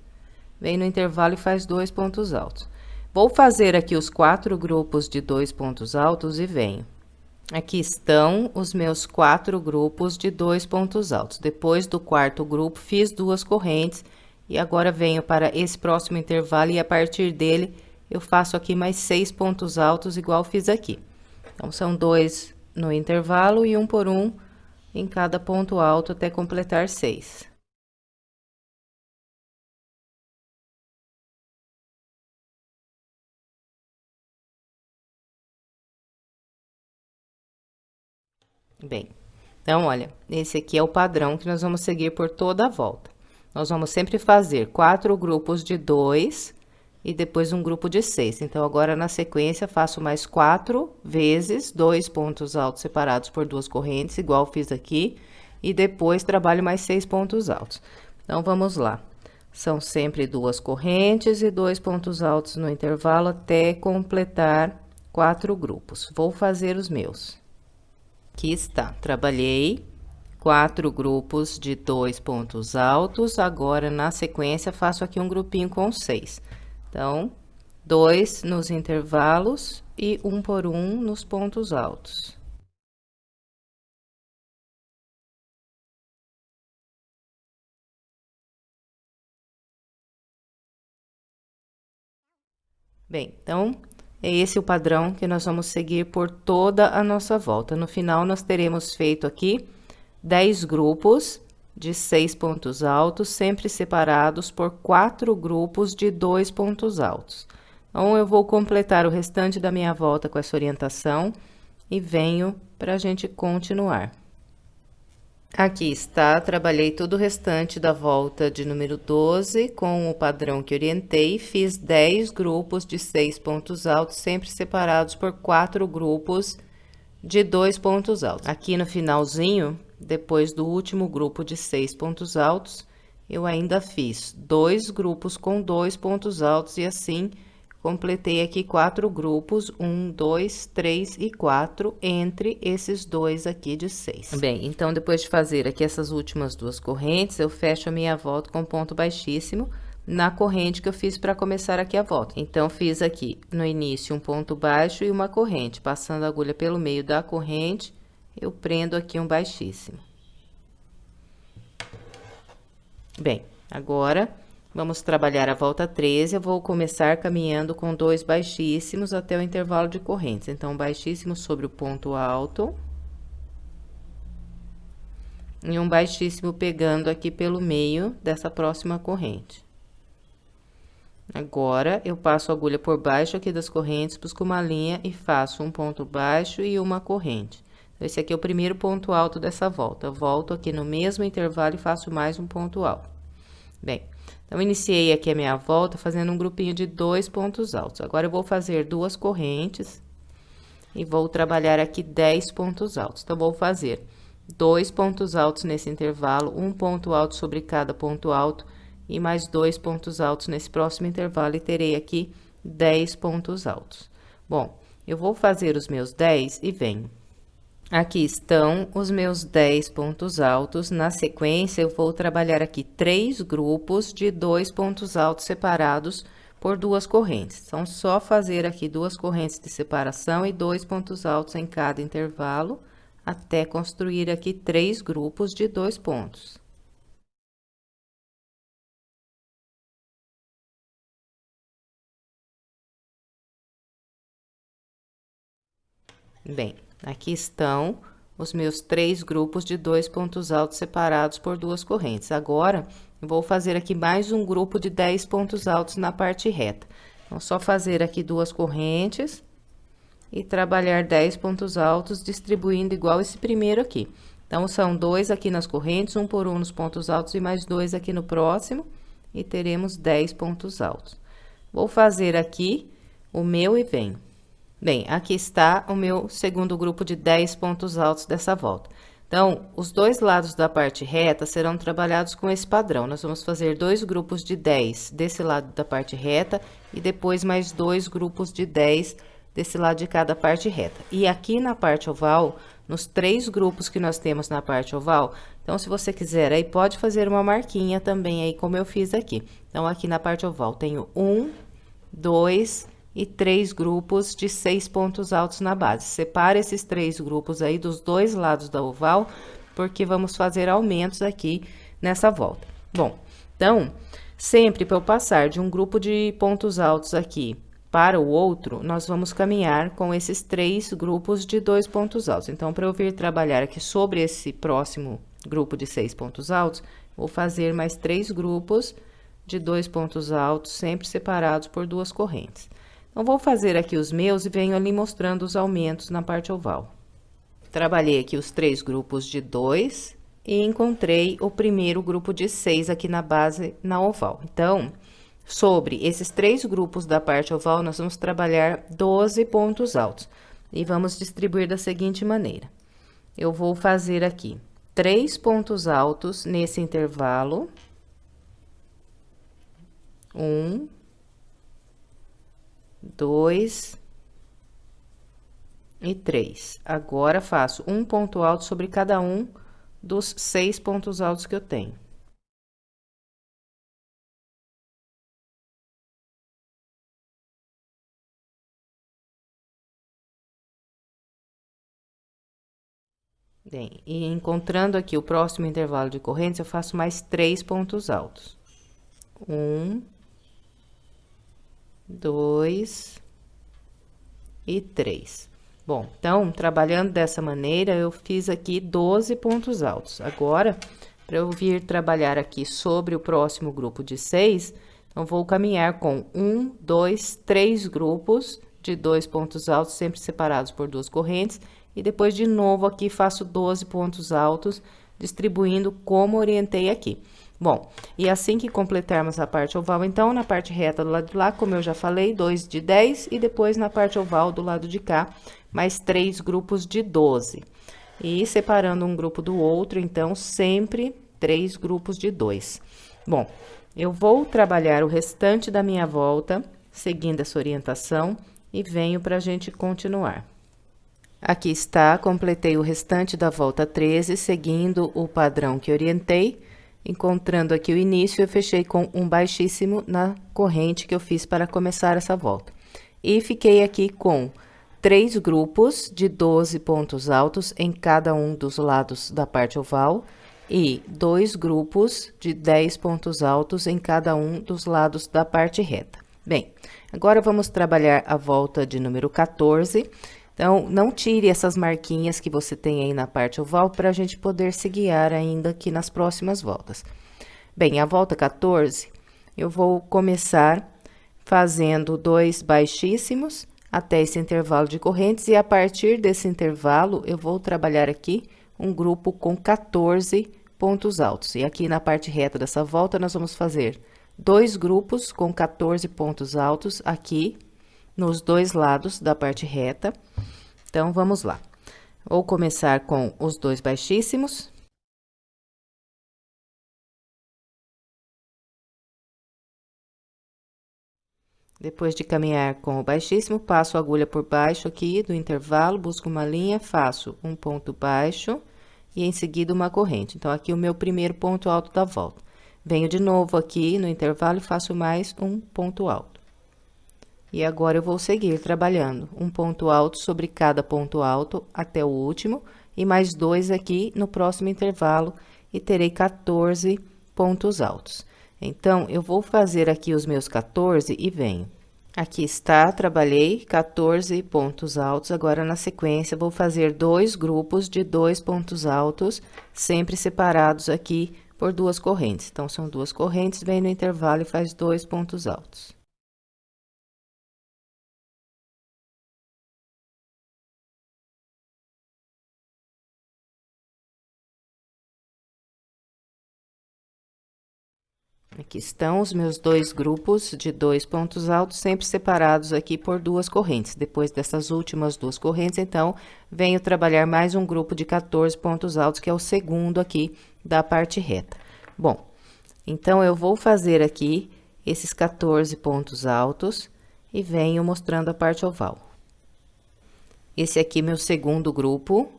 vem no intervalo e faz 2 pontos altos. Vou fazer aqui os 4 grupos de 2 pontos altos e venho. Aqui estão os meus 4 grupos de 2 pontos altos. Depois do quarto grupo, fiz 2 correntes. E agora venho para esse próximo intervalo e a partir dele eu faço aqui mais 6 pontos altos igual fiz aqui. Então, são 2 no intervalo e 1 por 1 em cada ponto alto até completar 6. Bem, então, olha, esse aqui é o padrão que nós vamos seguir por toda a volta. Nós vamos sempre fazer 4 grupos de 2 e depois um grupo de 6. Então, agora, na sequência, faço mais 4 vezes 2 pontos altos separados por 2 correntes, igual fiz aqui, e depois trabalho mais 6 pontos altos. Então, vamos lá. São sempre 2 correntes e 2 pontos altos no intervalo até completar 4 grupos. Vou fazer os meus. Aqui está, trabalhei 4 grupos de 2 pontos altos. Agora, na sequência, faço aqui um grupinho com 6. Então, 2 nos intervalos e 1 por 1 nos pontos altos. Bem, então, é esse o padrão que nós vamos seguir por toda a nossa volta. No final, nós teremos feito aqui 10 grupos de 6 pontos altos, sempre separados por 4 grupos de 2 pontos altos. Então, eu vou completar o restante da minha volta com essa orientação e venho para a gente continuar. Aqui está, trabalhei todo o restante da volta de número 12 com o padrão que orientei, fiz 10 grupos de 6 pontos altos, sempre separados por 4 grupos de 2 pontos altos. Aqui no finalzinho, depois do último grupo de 6 pontos altos, eu ainda fiz 2 grupos com 2 pontos altos e assim completei aqui 4 grupos, 1, 2, 3 e 4, entre esses 2 aqui de 6. Bem, então, depois de fazer aqui essas últimas 2 correntes, eu fecho a minha volta com ponto baixíssimo na corrente que eu fiz para começar aqui a volta. Então, fiz aqui no início um ponto baixo e uma corrente. Passando a agulha pelo meio da corrente, eu prendo aqui um baixíssimo. Bem, agora, vamos trabalhar a volta 13, eu vou começar caminhando com 2 baixíssimos até o intervalo de correntes. Então, baixíssimo sobre o ponto alto. E um baixíssimo pegando aqui pelo meio dessa próxima corrente. Agora, eu passo a agulha por baixo aqui das correntes, busco uma linha e faço um ponto baixo e uma corrente. Então, esse aqui é o primeiro ponto alto dessa volta. Eu volto aqui no mesmo intervalo e faço mais um ponto alto. Bem, então, iniciei aqui a minha volta fazendo um grupinho de 2 pontos altos. Agora, eu vou fazer 2 correntes e vou trabalhar aqui 10 pontos altos. Então, vou fazer 2 pontos altos nesse intervalo, um ponto alto sobre cada ponto alto e mais 2 pontos altos nesse próximo intervalo e terei aqui 10 pontos altos. Bom, eu vou fazer os meus 10 e venho. Aqui estão os meus 10 pontos altos. Na sequência, eu vou trabalhar aqui 3 grupos de 2 pontos altos separados por 2 correntes. Então, só fazer aqui 2 correntes de separação e 2 pontos altos em cada intervalo, até construir aqui 3 grupos de 2 pontos. Bem, aqui estão os meus 3 grupos de 2 pontos altos separados por 2 correntes. Agora, eu vou fazer aqui mais um grupo de 10 pontos altos na parte reta. Então, só fazer aqui 2 correntes e trabalhar 10 pontos altos, distribuindo igual esse primeiro aqui. Então, são 2 aqui nas correntes, 1 por 1 nos pontos altos e mais 2 aqui no próximo, e teremos 10 pontos altos. Vou fazer aqui o meu e venho. Bem, aqui está o meu segundo grupo de 10 pontos altos dessa volta. Então, os dois lados da parte reta serão trabalhados com esse padrão. Nós vamos fazer 2 grupos de 10 desse lado da parte reta e depois mais 2 grupos de 10 desse lado de cada parte reta. E aqui na parte oval, nos 3 grupos que nós temos na parte oval, então, se você quiser, aí pode fazer uma marquinha também aí, como eu fiz aqui. Então, aqui na parte oval, tenho 1, 2 e 3 grupos de 6 pontos altos na base. Separa esses 3 grupos aí dos dois lados da oval, porque vamos fazer aumentos aqui nessa volta. Bom, então, sempre para eu passar de um grupo de pontos altos aqui para o outro, nós vamos caminhar com esses 3 grupos de 2 pontos altos. Então, para eu vir trabalhar aqui sobre esse próximo grupo de 6 pontos altos, vou fazer mais 3 grupos de 2 pontos altos, sempre separados por 2 correntes. Então, vou fazer aqui os meus e venho ali mostrando os aumentos na parte oval. Trabalhei aqui os 3 grupos de 2 e encontrei o primeiro grupo de 6 aqui na base, na oval. Então, sobre esses 3 grupos da parte oval, nós vamos trabalhar 12 pontos altos. E vamos distribuir da seguinte maneira. Eu vou fazer aqui 3 pontos altos nesse intervalo. 1, 2 e 3. Agora, faço um ponto alto sobre cada um dos 6 pontos altos que eu tenho. Bem, e encontrando aqui o próximo intervalo de correntes, eu faço mais 3 pontos altos. 1, 2 e 3. Bom, então, trabalhando dessa maneira, eu fiz aqui 12 pontos altos. Agora, para eu vir trabalhar aqui sobre o próximo grupo de 6, então, vou caminhar com 1, 2, 3 grupos de 2 pontos altos, sempre separados por 2 correntes, e depois, de novo, aqui faço 12 pontos altos, distribuindo como orientei aqui. Bom, e assim que completarmos a parte oval, então, na parte reta do lado de lá, como eu já falei, 2 de 10, e depois na parte oval do lado de cá, mais 3 grupos de 12. E separando um grupo do outro, então, sempre 3 grupos de 2. Bom, eu vou trabalhar o restante da minha volta, seguindo essa orientação, e venho para a gente continuar. Aqui está, completei o restante da volta 13, seguindo o padrão que orientei. Encontrando aqui o início, eu fechei com um baixíssimo na corrente que eu fiz para começar essa volta. E fiquei aqui com 3 grupos de 12 pontos altos em cada um dos lados da parte oval e 2 grupos de 10 pontos altos em cada um dos lados da parte reta. Bem, agora vamos trabalhar a volta de número 14. Então, não tire essas marquinhas que você tem aí na parte oval para a gente poder se guiar ainda aqui nas próximas voltas. Bem, a volta 14, eu vou começar fazendo 2 baixíssimos até esse intervalo de correntes e a partir desse intervalo eu vou trabalhar aqui um grupo com 14 pontos altos. E aqui na parte reta dessa volta nós vamos fazer 2 grupos com 14 pontos altos aqui nos dois lados da parte reta. Então, vamos lá. Vou começar com os 2 baixíssimos. Depois de caminhar com o baixíssimo, passo a agulha por baixo aqui do intervalo, busco uma linha, faço um ponto baixo e em seguida uma corrente. Então, aqui o meu primeiro ponto alto da volta. Venho de novo aqui no intervalo e faço mais um ponto alto. E agora, eu vou seguir trabalhando um ponto alto sobre cada ponto alto até o último, e mais 2 aqui no próximo intervalo, e terei 14 pontos altos. Então, eu vou fazer aqui os meus 14 e venho. Aqui está, trabalhei 14 pontos altos, agora na sequência, vou fazer 2 grupos de 2 pontos altos, sempre separados aqui por 2 correntes. Então, são 2 correntes, vem no intervalo e faz 2 pontos altos. Aqui estão os meus dois grupos de 2 pontos altos, sempre separados aqui por 2 correntes. Depois dessas últimas 2 correntes, então, venho trabalhar mais um grupo de 14 pontos altos, que é o segundo aqui da parte reta. Bom, então, eu vou fazer aqui esses 14 pontos altos e venho mostrando a parte oval. Esse aqui, meu segundo grupo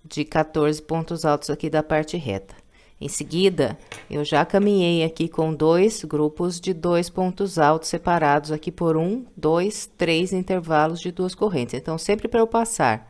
de 14 pontos altos aqui da parte reta. Em seguida, eu já caminhei aqui com 2 grupos de 2 pontos altos separados aqui por 1, 2, 3 intervalos de 2 correntes. Então, sempre para eu passar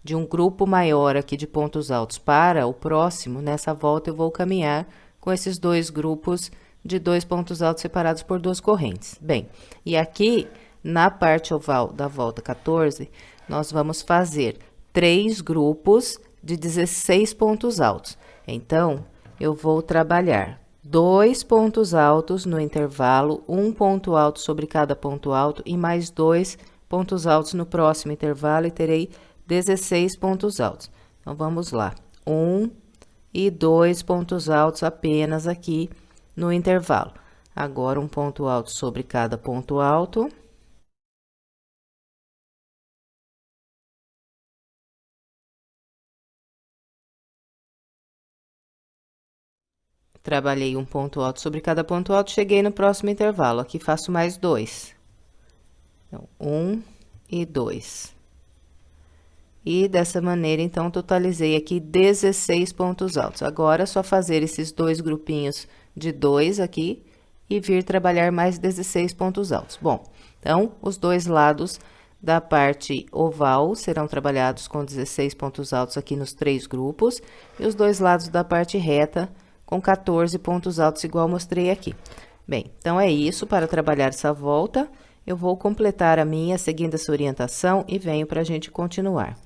de um grupo maior aqui de pontos altos para o próximo, nessa volta eu vou caminhar com esses 2 grupos de 2 pontos altos separados por 2 correntes. Bem, e aqui na parte oval da volta 14, nós vamos fazer 3 grupos de 16 pontos altos. Então, eu vou trabalhar 2 pontos altos no intervalo, 1 ponto alto sobre cada ponto alto e mais 2 pontos altos no próximo intervalo e terei 16 pontos altos. Então, vamos lá. 1 e 2 pontos altos apenas aqui no intervalo. Agora, um ponto alto sobre cada ponto alto. Trabalhei um ponto alto sobre cada ponto alto, cheguei no próximo intervalo. Aqui faço mais 2. Então, 1 e 2. E dessa maneira, então, totalizei aqui 16 pontos altos. Agora, é só fazer esses 2 grupinhos de 2 aqui e vir trabalhar mais 16 pontos altos. Bom, então, os 2 lados da parte oval serão trabalhados com 16 pontos altos aqui nos 3 grupos. E os 2 lados da parte reta com 14 pontos altos, igual mostrei aqui. Bem, então, é isso. Para trabalhar essa volta, eu vou completar a minha seguindo essa orientação e venho para a gente continuar.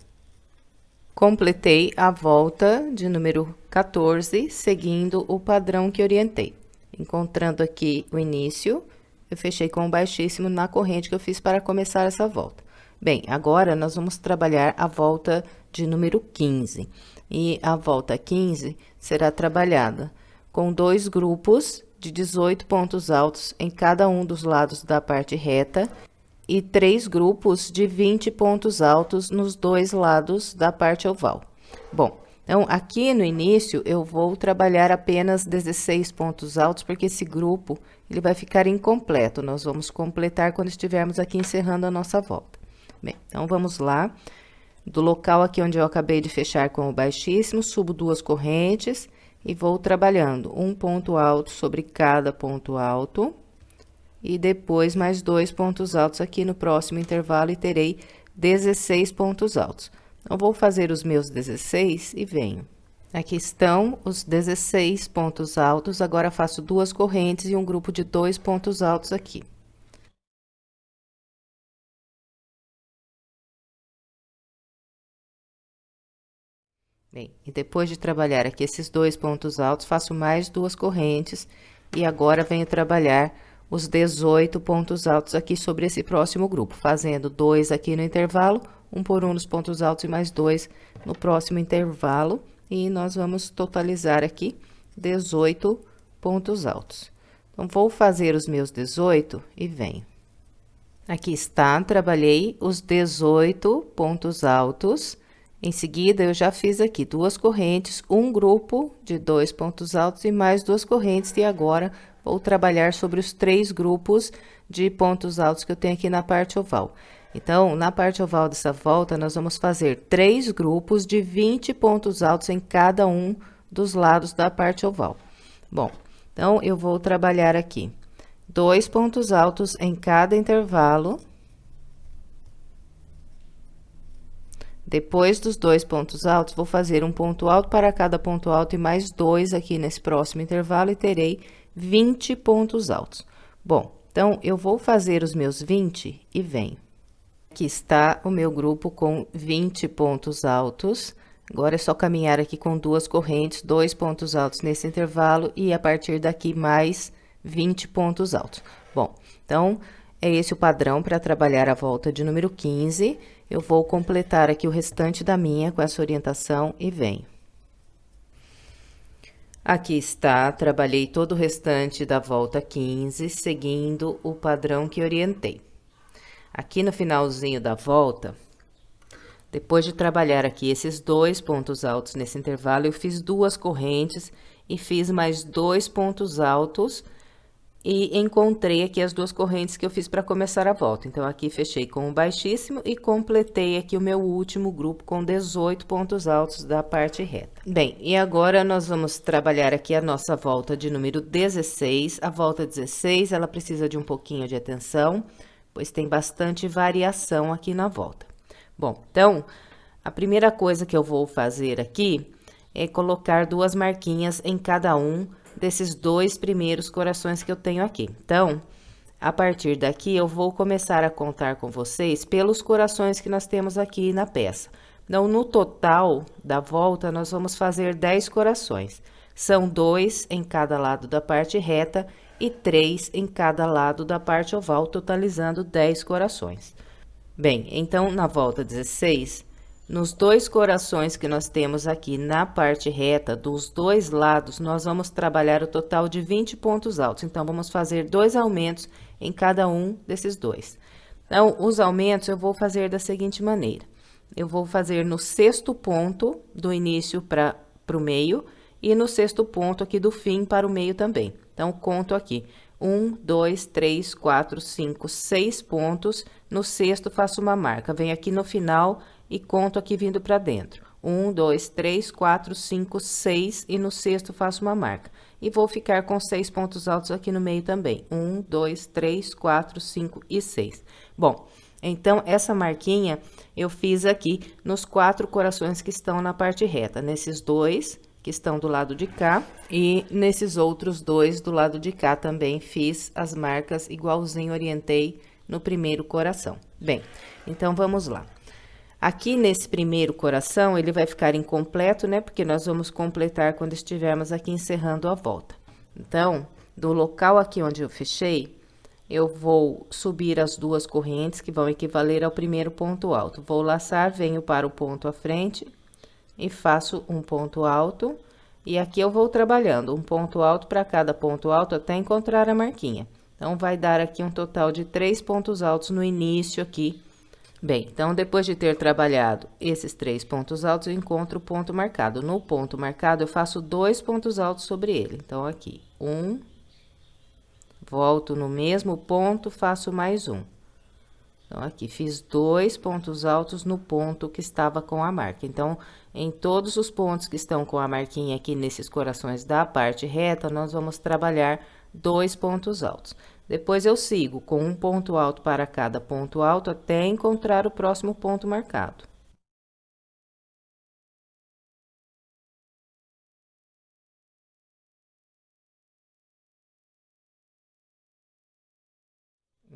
Completei a volta de número 14, seguindo o padrão que orientei. Encontrando aqui o início, eu fechei com o baixíssimo na corrente que eu fiz para começar essa volta. Bem, agora nós vamos trabalhar a volta de número 15. E a volta 15 será trabalhada com 2 grupos de 18 pontos altos em cada um dos lados da parte reta e 3 grupos de 20 pontos altos nos 2 lados da parte oval. Bom, então, aqui no início, eu vou trabalhar apenas 16 pontos altos, porque esse grupo, ele vai ficar incompleto. Nós vamos completar quando estivermos aqui encerrando a nossa volta. Bem, então, vamos lá. Do local aqui onde eu acabei de fechar com o baixíssimo, subo 2 correntes e vou trabalhando um ponto alto sobre cada ponto alto. E depois, mais 2 pontos altos aqui no próximo intervalo e terei 16 pontos altos. Então, vou fazer os meus 16 e venho. Aqui estão os 16 pontos altos, agora faço 2 correntes e um grupo de 2 pontos altos aqui. Bem, e depois de trabalhar aqui esses 2 pontos altos, faço mais 2 correntes e agora venho trabalhar os 18 pontos altos aqui sobre esse próximo grupo, fazendo 2 aqui no intervalo, 1 por 1 nos pontos altos e mais 2 no próximo intervalo, e nós vamos totalizar aqui 18 pontos altos. Então, vou fazer os meus 18 e venho. Aqui está, trabalhei os 18 pontos altos. Em seguida, eu já fiz aqui 2 correntes, um grupo de 2 pontos altos e mais 2 correntes, e agora vou trabalhar sobre os 3 grupos de pontos altos que eu tenho aqui na parte oval. Então, na parte oval dessa volta, nós vamos fazer 3 grupos de 20 pontos altos em cada um dos lados da parte oval. Bom, então, eu vou trabalhar aqui 2 pontos altos em cada intervalo. Depois dos 2 pontos altos, vou fazer um ponto alto para cada ponto alto e mais 2 aqui nesse próximo intervalo e terei 20 pontos altos. Bom, então, eu vou fazer os meus 20 e venho. Aqui está o meu grupo com 20 pontos altos. Agora, é só caminhar aqui com 2 correntes, 2 pontos altos nesse intervalo e a partir daqui mais 20 pontos altos. Bom, então, é esse o padrão para trabalhar a volta de número 15. Eu vou completar aqui o restante da minha com essa orientação e venho. Aqui está, trabalhei todo o restante da volta 15, seguindo o padrão que orientei. Aqui no finalzinho da volta, depois de trabalhar aqui esses 2 pontos altos nesse intervalo, eu fiz 2 correntes e fiz mais 2 pontos altos e encontrei aqui as 2 correntes que eu fiz para começar a volta. Então, aqui fechei com o baixíssimo e completei aqui o meu último grupo com 18 pontos altos da parte reta. Bem, e agora nós vamos trabalhar aqui a nossa volta de número 16. A volta 16, ela precisa de um pouquinho de atenção, pois tem bastante variação aqui na volta. Bom, então, a primeira coisa que eu vou fazer aqui é colocar 2 marquinhas em cada um desses 2 primeiros corações que eu tenho aqui. Então, a partir daqui, eu vou começar a contar com vocês pelos corações que nós temos aqui na peça. Então, no total da volta, nós vamos fazer 10 corações. São 2 em cada lado da parte reta e 3 em cada lado da parte oval, totalizando 10 corações. Bem, então, na volta 16... nos 2 corações que nós temos aqui na parte reta, dos 2 lados, nós vamos trabalhar o total de 20 pontos altos. Então, vamos fazer 2 aumentos em cada um desses 2. Então, os aumentos eu vou fazer da seguinte maneira. Eu vou fazer no 6º ponto do início para o meio e no 6º ponto aqui do fim para o meio também. Então, conto aqui. 1, 2, 3, 4, 5, 6 pontos. No 6º, faço uma marca. Venho aqui no final e conto aqui vindo para dentro. 1, 2, 3, 4, 5, 6 e no 6º faço uma marca. E vou ficar com 6 pontos altos aqui no meio também. 1, 2, 3, 4, 5 e 6. Bom, então, essa marquinha eu fiz aqui nos 4 corações que estão na parte reta. Nesses 2 que estão do lado de cá e nesses outros 2 do lado de cá também fiz as marcas igualzinho orientei no primeiro coração. Bem, então vamos lá. Aqui nesse primeiro coração, ele vai ficar incompleto, né? Porque nós vamos completar quando estivermos aqui encerrando a volta. Então, do local aqui onde eu fechei, eu vou subir as 2 correntes que vão equivaler ao primeiro ponto alto. Vou laçar, venho para o ponto à frente e faço um ponto alto. E aqui eu vou trabalhando um ponto alto para cada ponto alto até encontrar a marquinha. Então, vai dar aqui um total de 3 pontos altos no início aqui. Bem, então, depois de ter trabalhado esses 3 pontos altos, eu encontro o ponto marcado. No ponto marcado, eu faço 2 pontos altos sobre ele. Então, aqui, 1, volto no mesmo ponto, faço mais um. Então, aqui, fiz 2 pontos altos no ponto que estava com a marca. Então, em todos os pontos que estão com a marquinha aqui nesses corações da parte reta, nós vamos trabalhar 2 pontos altos. Depois, eu sigo com um ponto alto para cada ponto alto até encontrar o próximo ponto marcado.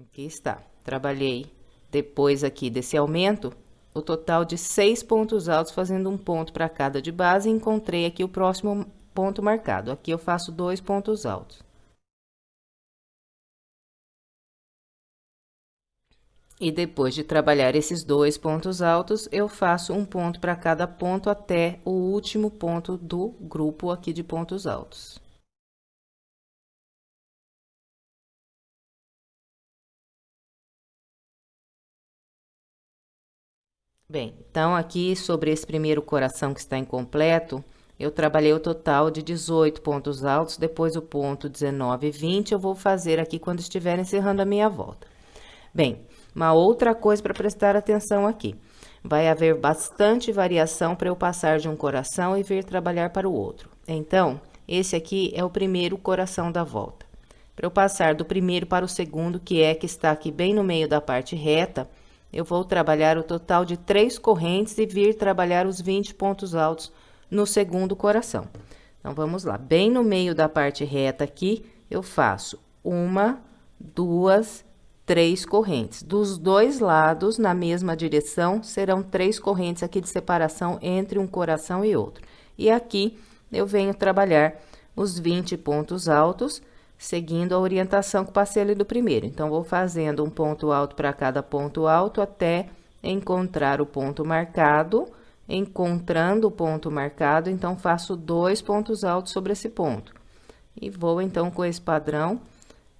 Aqui está. Trabalhei depois aqui desse aumento, o total de 6 pontos altos, fazendo um ponto para cada de base, e encontrei aqui o próximo ponto marcado. Aqui eu faço 2 pontos altos. E depois de trabalhar esses 2 pontos altos, eu faço um ponto para cada ponto até o último ponto do grupo aqui de pontos altos. Bem, então, aqui sobre esse primeiro coração que está incompleto, eu trabalhei o total de 18 pontos altos, depois o ponto 19 e 20, eu vou fazer aqui quando estiver encerrando a minha volta. Bem, uma outra coisa para prestar atenção aqui. Vai haver bastante variação para eu passar de um coração e vir trabalhar para o outro. Então, esse aqui é o primeiro coração da volta. Para eu passar do primeiro para o segundo, que está aqui bem no meio da parte reta, eu vou trabalhar o total de 3 correntes e vir trabalhar os 20 pontos altos no segundo coração. Então, vamos lá. Bem no meio da parte reta aqui, eu faço 1, 2, 3 correntes. Dos 2 lados, na mesma direção, serão 3 correntes aqui de separação entre um coração e outro. E aqui, eu venho trabalhar os 20 pontos altos, seguindo a orientação que passei ali do primeiro. Então, vou fazendo um ponto alto para cada ponto alto até encontrar o ponto marcado Encontrando o ponto marcado, então faço 2 pontos altos sobre esse ponto. E vou então com esse padrão,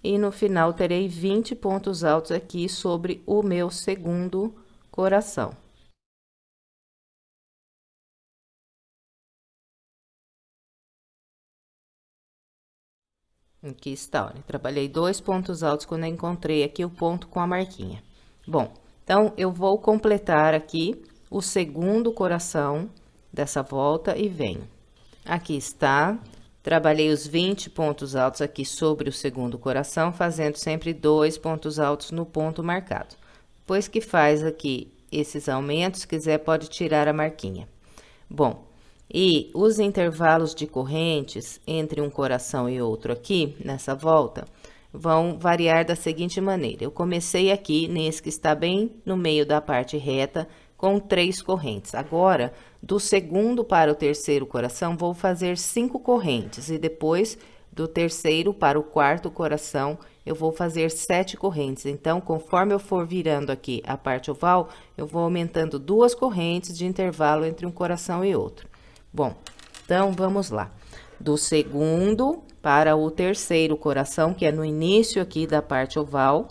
e no final terei 20 pontos altos aqui sobre o meu segundo coração. Aqui está, olha, trabalhei 2 pontos altos quando eu encontrei aqui o ponto com a marquinha. Bom, então, eu vou completar aqui o segundo coração dessa volta e venho. Aqui está, trabalhei os 20 pontos altos aqui sobre o segundo coração, fazendo sempre 2 pontos altos no ponto marcado. Depois que faz aqui esses aumentos, se quiser, pode tirar a marquinha. Bom, e os intervalos de correntes entre um coração e outro aqui, nessa volta, vão variar da seguinte maneira. Eu comecei aqui, nesse que está bem no meio da parte reta, com 3 correntes. Agora, do segundo para o terceiro coração, vou fazer 5 correntes. E depois, do terceiro para o quarto coração, eu vou fazer 7 correntes. Então, conforme eu for virando aqui a parte oval, eu vou aumentando 2 correntes de intervalo entre um coração e outro. Bom, então, vamos lá. Do segundo para o terceiro coração, que é no início aqui da parte oval,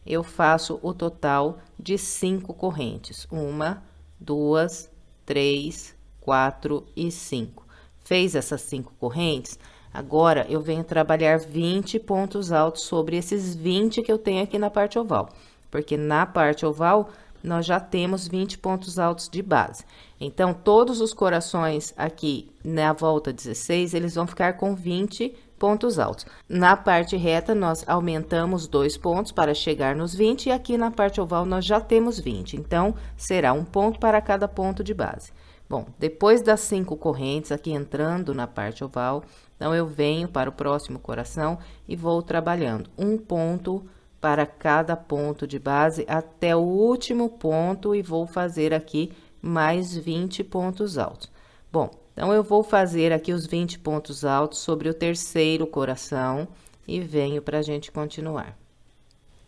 eu faço o total de 5 correntes. 1, 2, 3, 4 e 5. Fez essas 5 correntes, agora eu venho trabalhar 20 pontos altos sobre esses 20 que eu tenho aqui na parte oval. Porque na parte oval, nós já temos 20 pontos altos de base. Então, todos os corações aqui na volta 16, eles vão ficar com 20 pontos altos. Na parte reta, nós aumentamos 2 pontos para chegar nos 20, e aqui na parte oval nós já temos 20. Então, será um ponto para cada ponto de base. Bom, depois das 5 correntes aqui entrando na parte oval, então eu venho para o próximo coração e vou trabalhando um ponto para cada ponto de base até o último ponto, e vou fazer aqui mais 20 pontos altos. Bom, então eu vou fazer aqui os 20 pontos altos sobre o terceiro coração e venho para a gente continuar.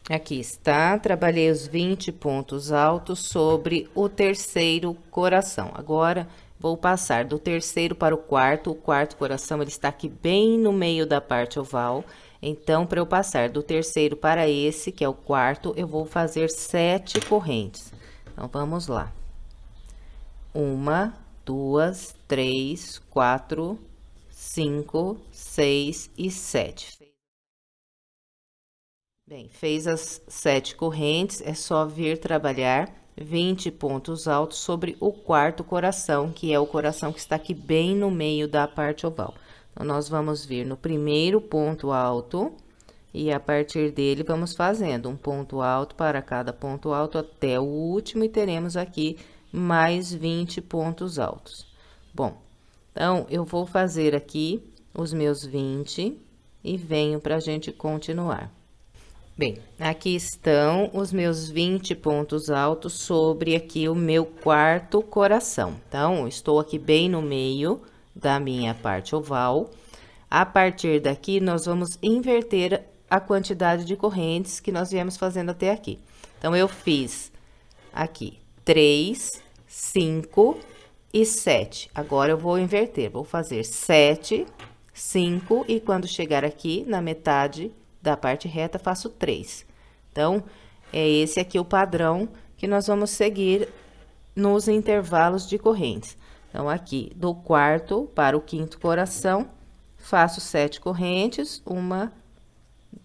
Aqui está, trabalhei os 20 pontos altos sobre o terceiro coração. Agora, vou passar do terceiro para o quarto coração, ele está aqui bem no meio da parte oval. Então, para eu passar do terceiro para esse, que é o quarto, eu vou fazer 7 correntes. Então, vamos lá. 1, 2, 3, 4, 5, 6 e 7. Bem, fez as 7 correntes, é só vir trabalhar 20 pontos altos sobre o quarto coração, que é o coração que está aqui bem no meio da parte oval. Então, nós vamos vir no primeiro ponto alto e a partir dele vamos fazendo um ponto alto para cada ponto alto até o último, e teremos aqui mais 20 pontos altos. Bom, então, eu vou fazer aqui os meus 20 e venho para a gente continuar. Bem, aqui estão os meus 20 pontos altos sobre aqui o meu quarto coração. Então, estou aqui bem no meio da minha parte oval. A partir daqui, nós vamos inverter a quantidade de correntes que nós viemos fazendo até aqui. Então, eu fiz aqui 3, 5 e 7. Agora, eu vou inverter, vou fazer 7, 5 e quando chegar aqui na metade da parte reta, faço 3. Então, é esse aqui o padrão que nós vamos seguir nos intervalos de correntes. Então, aqui, do quarto para o quinto coração, faço 7 correntes, 1,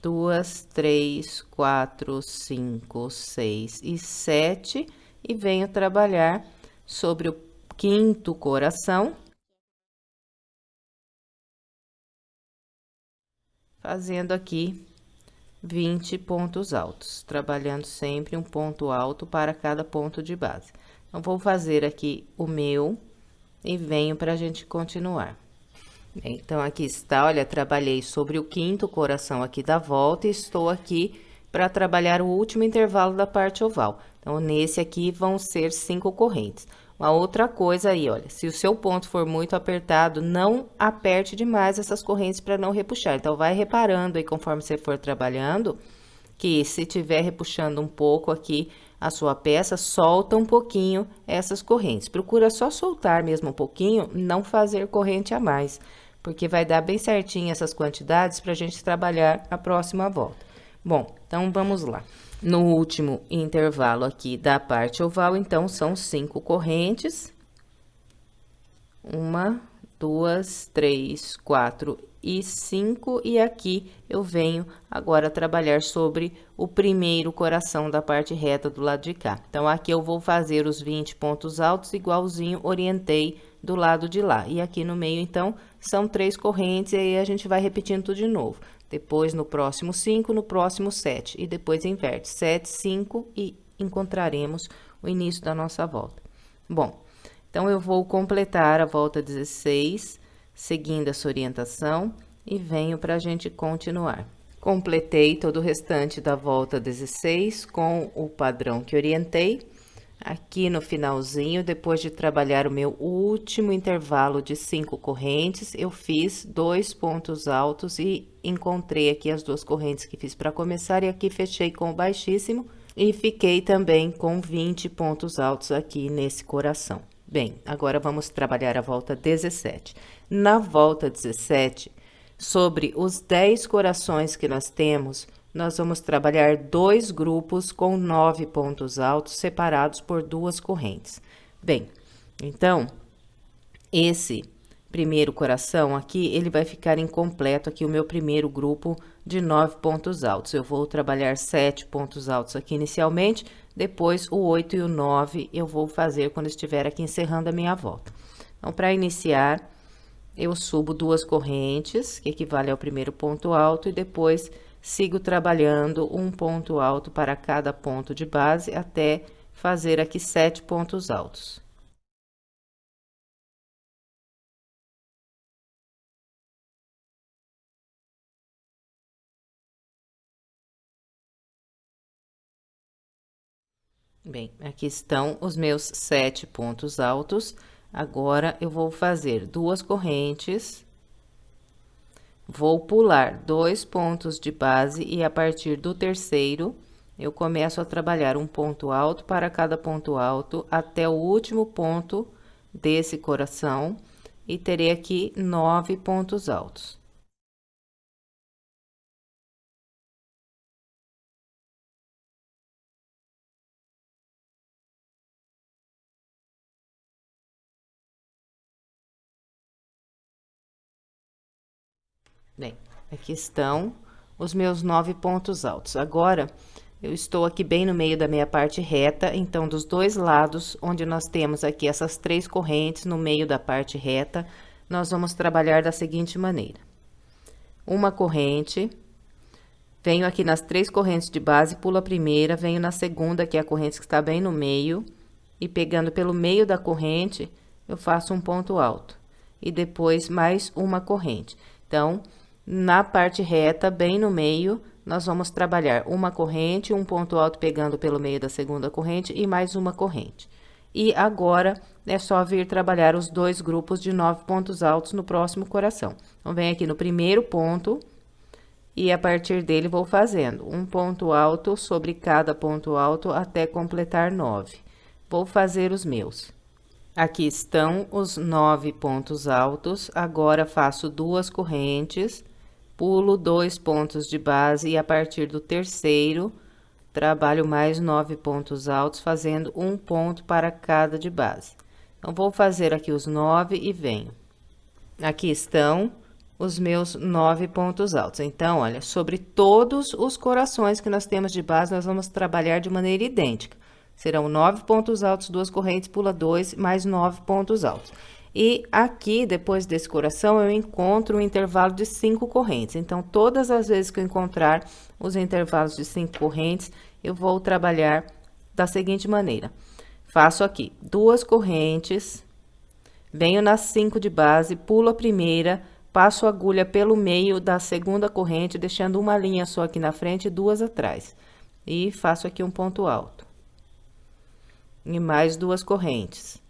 2, 3, 4, 5, 6 e 7, e venho trabalhar sobre o quinto coração, fazendo aqui 20 pontos altos, trabalhando sempre um ponto alto para cada ponto de base. Então, vou fazer aqui o meu e venho para a gente continuar. Então, aqui está, olha, trabalhei sobre o quinto coração aqui da volta e estou aqui para trabalhar o último intervalo da parte oval. Então, nesse aqui vão ser 5 correntes. Uma outra coisa aí, olha, se o seu ponto for muito apertado, não aperte demais essas correntes para não repuxar. Então, vai reparando aí conforme você for trabalhando, que se tiver repuxando um pouco aqui, a sua peça, solta um pouquinho essas correntes. Procura só soltar mesmo um pouquinho, não fazer corrente a mais, porque vai dar bem certinho essas quantidades para a gente trabalhar a próxima volta. Bom, então vamos lá. No último intervalo aqui da parte oval, então, são 5 correntes. 1, 2, 3, 4 e 5, e aqui eu venho agora trabalhar sobre o primeiro coração da parte reta do lado de cá. Então, aqui eu vou fazer os 20 pontos altos, igualzinho orientei do lado de lá. E aqui no meio, então, são 3 correntes, e aí a gente vai repetindo tudo de novo. Depois, no próximo 5, no próximo 7, e depois inverte 7, 5, e encontraremos o início da nossa volta. Bom, então, eu vou completar a volta 16, seguindo essa orientação, e venho para a gente continuar. Completei todo o restante da volta 16 com o padrão que orientei. Aqui no finalzinho, depois de trabalhar o meu último intervalo de 5 correntes, eu fiz 2 pontos altos e encontrei aqui as 2 correntes que fiz para começar, e aqui fechei com o baixíssimo, e fiquei também com 20 pontos altos aqui nesse coração. Bem, agora vamos trabalhar a volta 17. Na volta 17, sobre os 10 corações que nós temos, nós vamos trabalhar 2 grupos com 9 pontos altos separados por 2 correntes. Bem, então, esse primeiro coração aqui, ele vai ficar incompleto aqui, o meu primeiro grupo de 9 pontos altos. Eu vou trabalhar 7 pontos altos aqui inicialmente, depois o 8 e o 9 eu vou fazer quando estiver aqui encerrando a minha volta. Então, para iniciar, eu subo 2 correntes, que equivale ao primeiro ponto alto, e depois sigo trabalhando um ponto alto para cada ponto de base, até fazer aqui 7 pontos altos. Bem, aqui estão os meus 7 pontos altos. Agora, eu vou fazer 2 correntes, vou pular 2 pontos de base, e a partir do terceiro, eu começo a trabalhar um ponto alto para cada ponto alto, até o último ponto desse coração, e terei aqui 9 pontos altos. Bem, aqui estão os meus 9 pontos altos. Agora, eu estou aqui bem no meio da minha parte reta, então, dos 2 lados, onde nós temos aqui essas 3 correntes no meio da parte reta, nós vamos trabalhar da seguinte maneira. Uma corrente, venho aqui nas 3 correntes de base, pulo a primeira, venho na segunda, que é a corrente que está bem no meio, e pegando pelo meio da corrente, eu faço um ponto alto, e depois mais uma corrente. Então, na parte reta, bem no meio, nós vamos trabalhar uma corrente, um ponto alto pegando pelo meio da segunda corrente e mais uma corrente. E agora, é só vir trabalhar os 2 grupos de 9 pontos altos no próximo coração. Então, vem aqui no primeiro ponto, e a partir dele vou fazendo um ponto alto sobre cada ponto alto até completar 9. Vou fazer os meus. Aqui estão os 9 pontos altos, agora faço 2 correntes, pulo 2 pontos de base, e a partir do terceiro, trabalho mais 9 pontos altos, fazendo um ponto para cada de base. Então, vou fazer aqui os 9 e venho. Aqui estão os meus 9 pontos altos. Então, olha, sobre todos os corações que nós temos de base, nós vamos trabalhar de maneira idêntica. Serão 9 pontos altos, 2 correntes, pula 2, mais 9 pontos altos. E aqui, depois desse coração, eu encontro um intervalo de 5 correntes. Então, todas as vezes que eu encontrar os intervalos de 5 correntes, eu vou trabalhar da seguinte maneira. Faço aqui 2 correntes, venho nas 5 de base, pulo a primeira, passo a agulha pelo meio da segunda corrente, deixando uma linha só aqui na frente e 2 atrás. E faço aqui um ponto alto. E mais 2 correntes.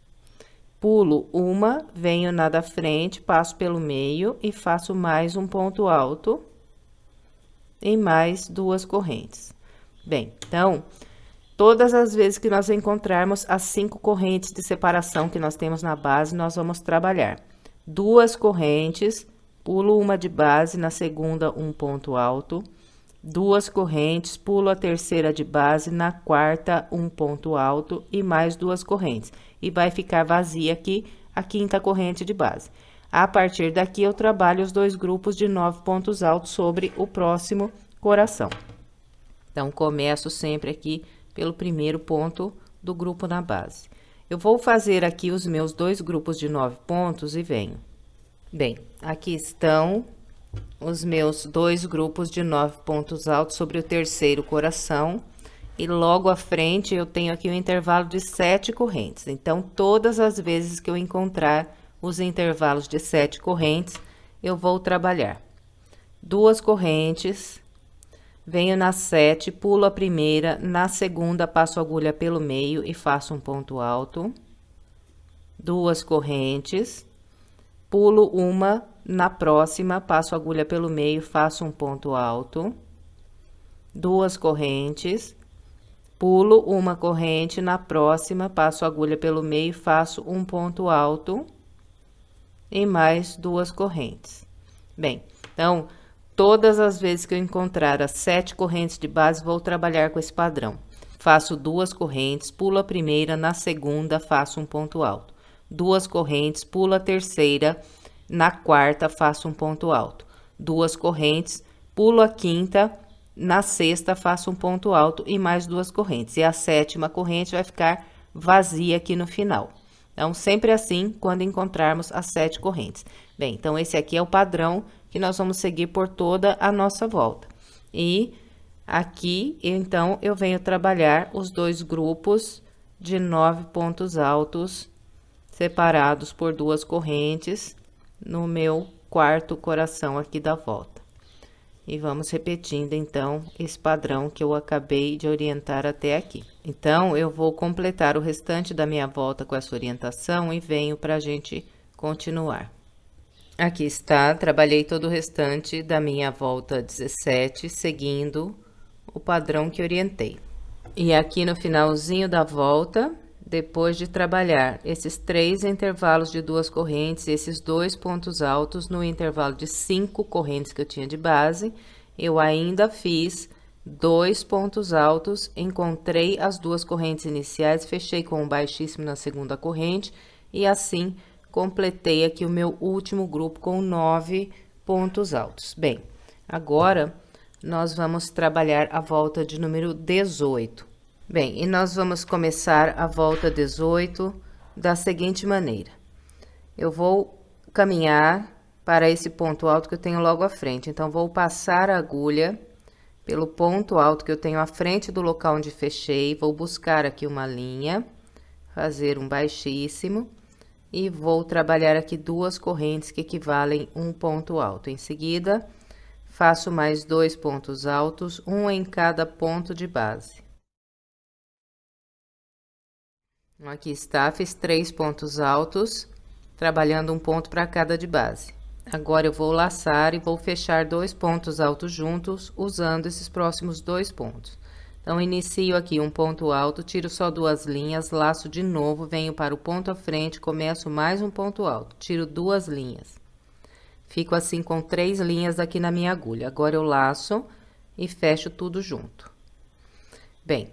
Pulo uma, venho na da frente, passo pelo meio e faço mais um ponto alto e mais 2 correntes. Bem, então, Todas as vezes que nós encontrarmos as 5 correntes de separação que nós temos na base, nós vamos trabalhar 2 correntes, pulo uma de base, na segunda um ponto alto, 2 correntes, pulo a terceira de base, na quarta um ponto alto e mais 2 correntes. E vai ficar vazia aqui a quinta corrente de base. A partir daqui, eu trabalho os 2 grupos de 9 pontos altos sobre o próximo coração. Então, começo sempre aqui pelo primeiro ponto do grupo na base. Eu vou fazer aqui os meus 2 grupos de 9 pontos e venho. Bem, aqui estão os meus 2 grupos de 9 pontos altos sobre o terceiro coração. E logo à frente, eu tenho aqui um intervalo de 7 correntes. Então, todas as vezes que eu encontrar os intervalos de 7 correntes, eu vou trabalhar 2 correntes, venho na 7, pulo a primeira, na segunda passo a agulha pelo meio e faço um ponto alto, 2 correntes, pulo uma, na próxima passo a agulha pelo meio, faço um ponto alto, 2 correntes, pulo uma corrente, na próxima passo a agulha pelo meio, faço um ponto alto e mais 2 correntes. Bem, então, todas as vezes que eu encontrar as 7 correntes de base, vou trabalhar com esse padrão. Faço 2 correntes, pulo a primeira, na segunda faço um ponto alto. 2 correntes, pulo a terceira, na quarta faço um ponto alto. 2 correntes, pulo a quinta, na sexta faço um ponto alto e mais 2 correntes. E a 7ª corrente vai ficar vazia aqui no final. Então, sempre assim, quando encontrarmos as 7 correntes. Bem, então, esse aqui é o padrão que nós vamos seguir por toda a nossa volta. E aqui, então, eu venho trabalhar os 2 grupos de 9 pontos altos, separados por 2 correntes, no meu quarto coração aqui da volta. E vamos repetindo, então, esse padrão que eu acabei de orientar até aqui. Então, eu vou completar o restante da minha volta com essa orientação e venho para a gente continuar. Aqui está, trabalhei todo o restante da minha volta 17, seguindo o padrão que orientei. E aqui no finalzinho da volta, depois de trabalhar esses 3 intervalos de 2 correntes, esses 2 pontos altos no intervalo de 5 correntes que eu tinha de base, eu ainda fiz 2 pontos altos, encontrei as 2 correntes iniciais, fechei com um baixíssimo na segunda corrente e assim completei aqui o meu último grupo com 9 pontos altos. Bem, agora nós vamos trabalhar a volta de número 18. Bem, e nós vamos começar a volta 18 da seguinte maneira. Eu vou caminhar para esse ponto alto que eu tenho logo à frente. Então, vou passar a agulha pelo ponto alto que eu tenho à frente do local onde fechei. Vou buscar aqui uma linha, fazer um baixíssimo e vou trabalhar aqui 2 correntes que equivalem um ponto alto. Em seguida, faço mais 2 pontos altos, um em cada ponto de base. Aqui está, fiz 3 pontos altos, trabalhando um ponto para cada de base. Agora, eu vou laçar e vou fechar 2 pontos altos juntos, usando esses próximos 2 pontos. Então, inicio aqui um ponto alto, tiro só 2 linhas, laço de novo, venho para o ponto à frente, começo mais um ponto alto, tiro 2 linhas. Fico assim com 3 linhas aqui na minha agulha. Agora, eu laço e fecho tudo junto. Bem,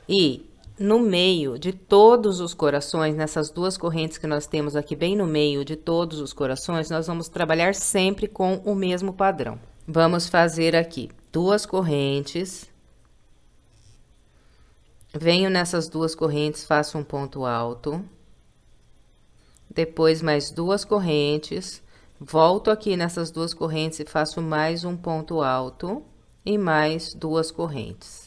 e no meio de todos os corações, nessas 2 correntes que nós temos aqui bem no meio de todos os corações, nós vamos trabalhar sempre com o mesmo padrão. Vamos fazer aqui 2 correntes, venho nessas 2 correntes, faço um ponto alto, depois mais 2 correntes, volto aqui nessas 2 correntes e faço mais um ponto alto e mais 2 correntes.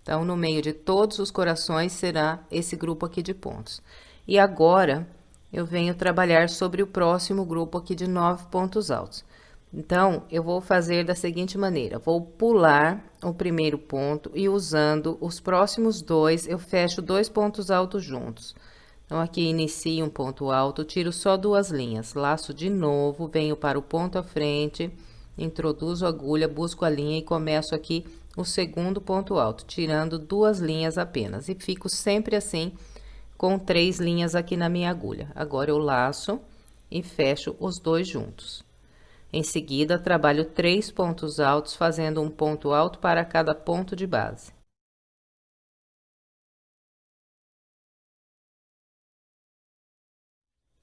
Então, no meio de todos os corações será esse grupo aqui de pontos. E agora, eu venho trabalhar sobre o próximo grupo aqui de 9 pontos altos. Então, eu vou fazer da seguinte maneira, vou pular o primeiro ponto e usando os próximos 2, eu fecho 2 pontos altos juntos. Então, aqui inicio um ponto alto, tiro só 2 linhas, laço de novo, venho para o ponto à frente, introduzo a agulha, busco a linha e começo aqui o segundo ponto alto, tirando 2 linhas apenas. E fico sempre assim, com 3 linhas aqui na minha agulha. Agora, eu laço e fecho os 2 juntos. Em seguida, trabalho 3 pontos altos, fazendo um ponto alto para cada ponto de base.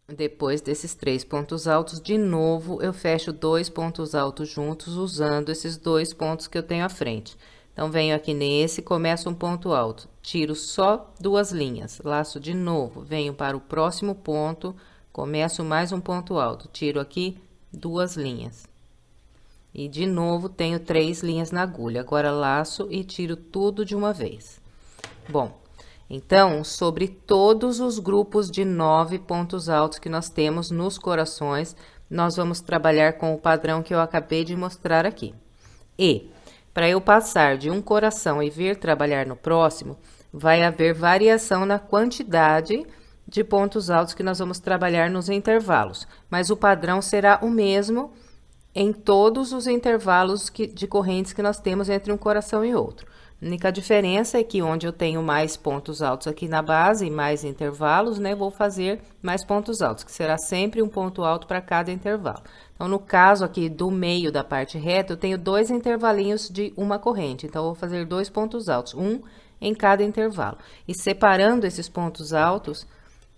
Depois desses 3 pontos altos, de novo, eu fecho 2 pontos altos juntos, usando esses 2 pontos que eu tenho à frente. Então, venho aqui nesse, começo um ponto alto, tiro só 2 linhas, laço de novo, venho para o próximo ponto, começo mais um ponto alto, tiro aqui 2 linhas. E de novo, tenho 3 linhas na agulha. Agora, laço e tiro tudo de uma vez. Bom, então, sobre todos os grupos de 9 pontos altos que nós temos nos corações, nós vamos trabalhar com o padrão que eu acabei de mostrar aqui. E, para eu passar de um coração e vir trabalhar no próximo, vai haver variação na quantidade de pontos altos que nós vamos trabalhar nos intervalos, mas o padrão será o mesmo em todos os intervalos de correntes que nós temos entre um coração e outro. A única diferença é que onde eu tenho mais pontos altos aqui na base e mais intervalos, né, vou fazer mais pontos altos, que será sempre um ponto alto para cada intervalo. Então, no caso aqui do meio da parte reta, eu tenho 2 intervalinhos de uma corrente, então, eu vou fazer 2 pontos altos, um em cada intervalo. E separando esses pontos altos,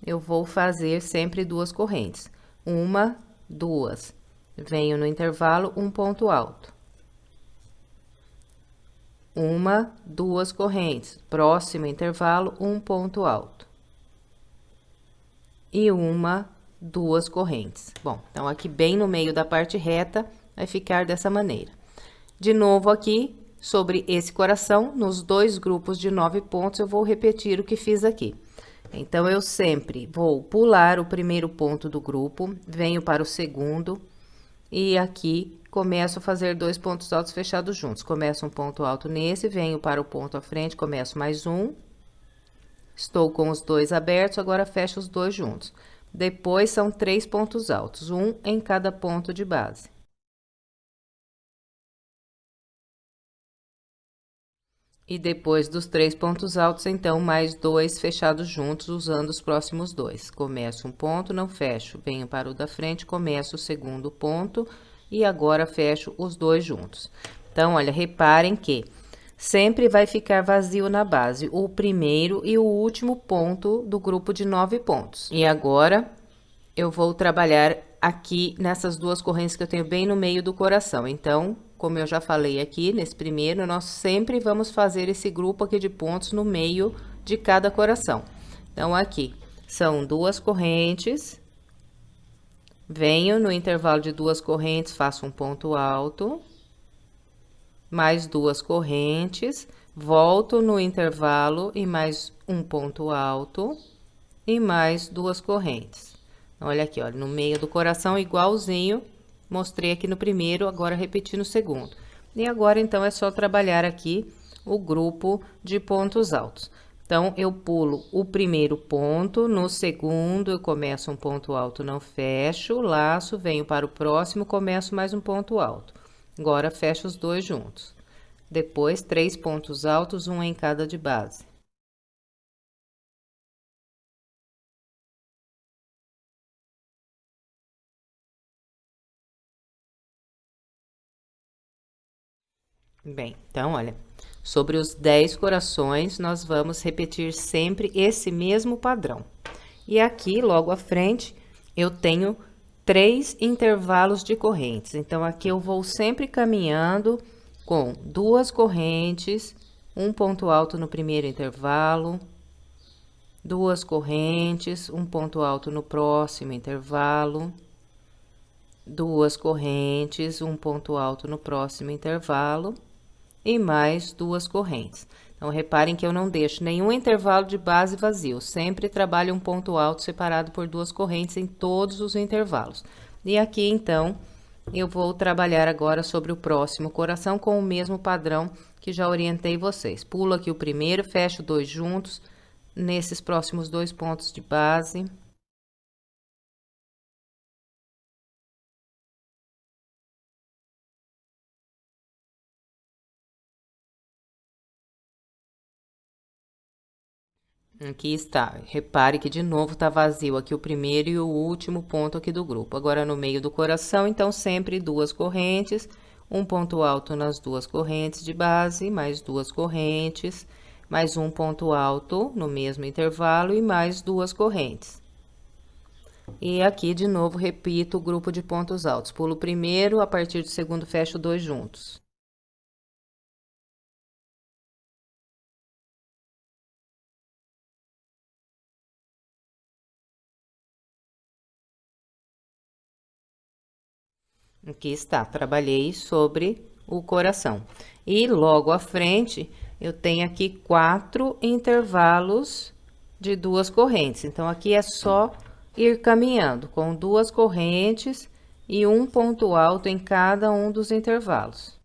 eu vou fazer sempre 2 correntes. Uma, 2. Venho no intervalo, um ponto alto. Uma, 2 correntes. Próximo intervalo, um ponto alto. E uma, 2 correntes. Bom, então, aqui bem no meio da parte reta, vai ficar dessa maneira. De novo aqui, sobre esse coração, nos 2 grupos de 9 pontos, eu vou repetir o que fiz aqui. Então, eu sempre vou pular o primeiro ponto do grupo, venho para o segundo, e aqui começo a fazer 2 pontos altos fechados juntos. Começo um ponto alto nesse, venho para o ponto à frente, começo mais um. Estou com os 2 abertos, agora fecho os 2 juntos. Depois, são 3 pontos altos, um em cada ponto de base. E depois dos 3 pontos altos, então, mais 2 fechados juntos, usando os próximos 2. Começo um ponto, não fecho, venho para o da frente, começo o segundo ponto e agora fecho os 2 juntos. Então, olha, reparem que sempre vai ficar vazio na base o primeiro e o último ponto do grupo de 9 pontos. E agora, eu vou trabalhar aqui nessas 2 correntes que eu tenho bem no meio do coração. Então, como eu já falei aqui, nesse primeiro, nós sempre vamos fazer esse grupo aqui de pontos no meio de cada coração. Então, aqui, são 2 correntes. Venho no intervalo de 2 correntes, faço um ponto alto. Mais 2 correntes. Volto no intervalo e mais um ponto alto. E mais 2 correntes. Olha aqui, olha, no meio do coração, igualzinho, mostrei aqui no primeiro, agora repeti no segundo. E agora, então, é só trabalhar aqui o grupo de pontos altos. Então, eu pulo o primeiro ponto, no segundo, eu começo um ponto alto, não fecho, laço, venho para o próximo, começo mais um ponto alto. Agora, fecho os 2 juntos. Depois, 3 pontos altos, um em cada de base. Bem, então, olha, sobre os 10 corações, nós vamos repetir sempre esse mesmo padrão. E aqui, logo à frente, eu tenho 3 intervalos de correntes. Então, aqui eu vou sempre caminhando com 2 correntes, um ponto alto no primeiro intervalo, 2 correntes, um ponto alto no próximo intervalo, 2 correntes, um ponto alto no próximo intervalo e mais 2 correntes. Então, reparem que eu não deixo nenhum intervalo de base vazio, sempre trabalho um ponto alto separado por 2 correntes em todos os intervalos. E aqui, então, eu vou trabalhar agora sobre o próximo coração com o mesmo padrão que já orientei vocês. Pulo aqui o primeiro, fecho 2 juntos, nesses próximos 2 pontos de base. Aqui está, repare que de novo tá vazio aqui o primeiro e o último ponto aqui do grupo. Agora, no meio do coração, então, sempre duas correntes, um ponto alto nas duas correntes de base, mais duas correntes, mais um ponto alto no mesmo intervalo e mais duas correntes. E aqui, de novo, repito o grupo de pontos altos. Pulo o primeiro, a partir do segundo, fecho dois juntos. Aqui está, trabalhei sobre o coração. E logo à frente, eu tenho aqui 4 intervalos de duas correntes. Então, aqui é só ir caminhando com duas correntes e um ponto alto em cada um dos intervalos.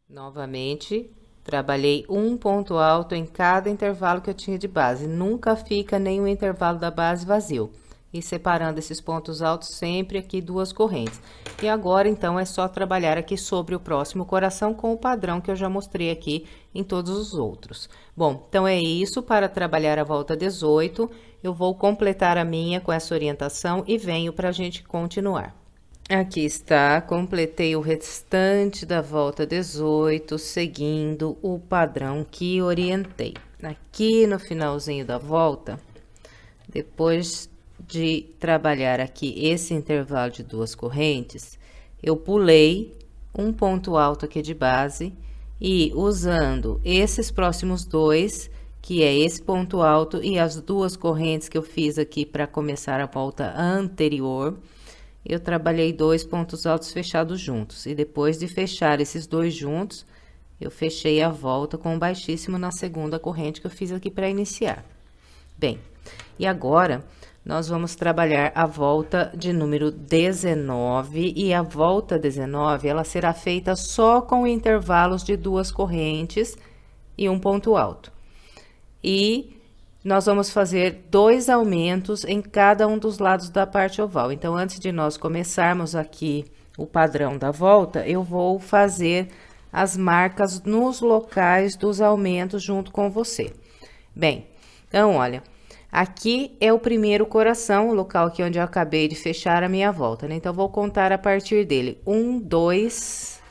Novamente, trabalhei um ponto alto em cada intervalo que eu tinha de base. Nunca fica nenhum intervalo da base vazio. E separando esses pontos altos sempre aqui duas correntes. E agora, então, é só trabalhar aqui sobre o próximo coração com o padrão que eu já mostrei aqui em todos os outros. Bom, então é isso para trabalhar a volta 18. Eu vou completar a minha com essa orientação e venho para a gente continuar. Aqui está, completei o restante da volta 18, seguindo o padrão que orientei. Aqui no finalzinho da volta, depois de trabalhar aqui esse intervalo de duas correntes, eu pulei um ponto alto aqui de base e usando esses próximos dois, que é esse ponto alto e as duas correntes que eu fiz aqui para começar a volta anterior, eu trabalhei dois pontos altos fechados juntos. E depois de fechar esses dois juntos, eu fechei a volta com um baixíssimo na segunda corrente que eu fiz aqui para iniciar. Bem, e agora nós vamos trabalhar a volta de número 19, e a volta 19, ela será feita só com intervalos de duas correntes e um ponto alto. E nós vamos fazer dois aumentos em cada um dos lados da parte oval. Então, antes de nós começarmos aqui o padrão da volta, eu vou fazer as marcas nos locais dos aumentos junto com você. Bem, então, olha, aqui é o primeiro coração, o local aqui onde eu acabei de fechar a minha volta, né? Então, vou contar a partir dele. 1, 2,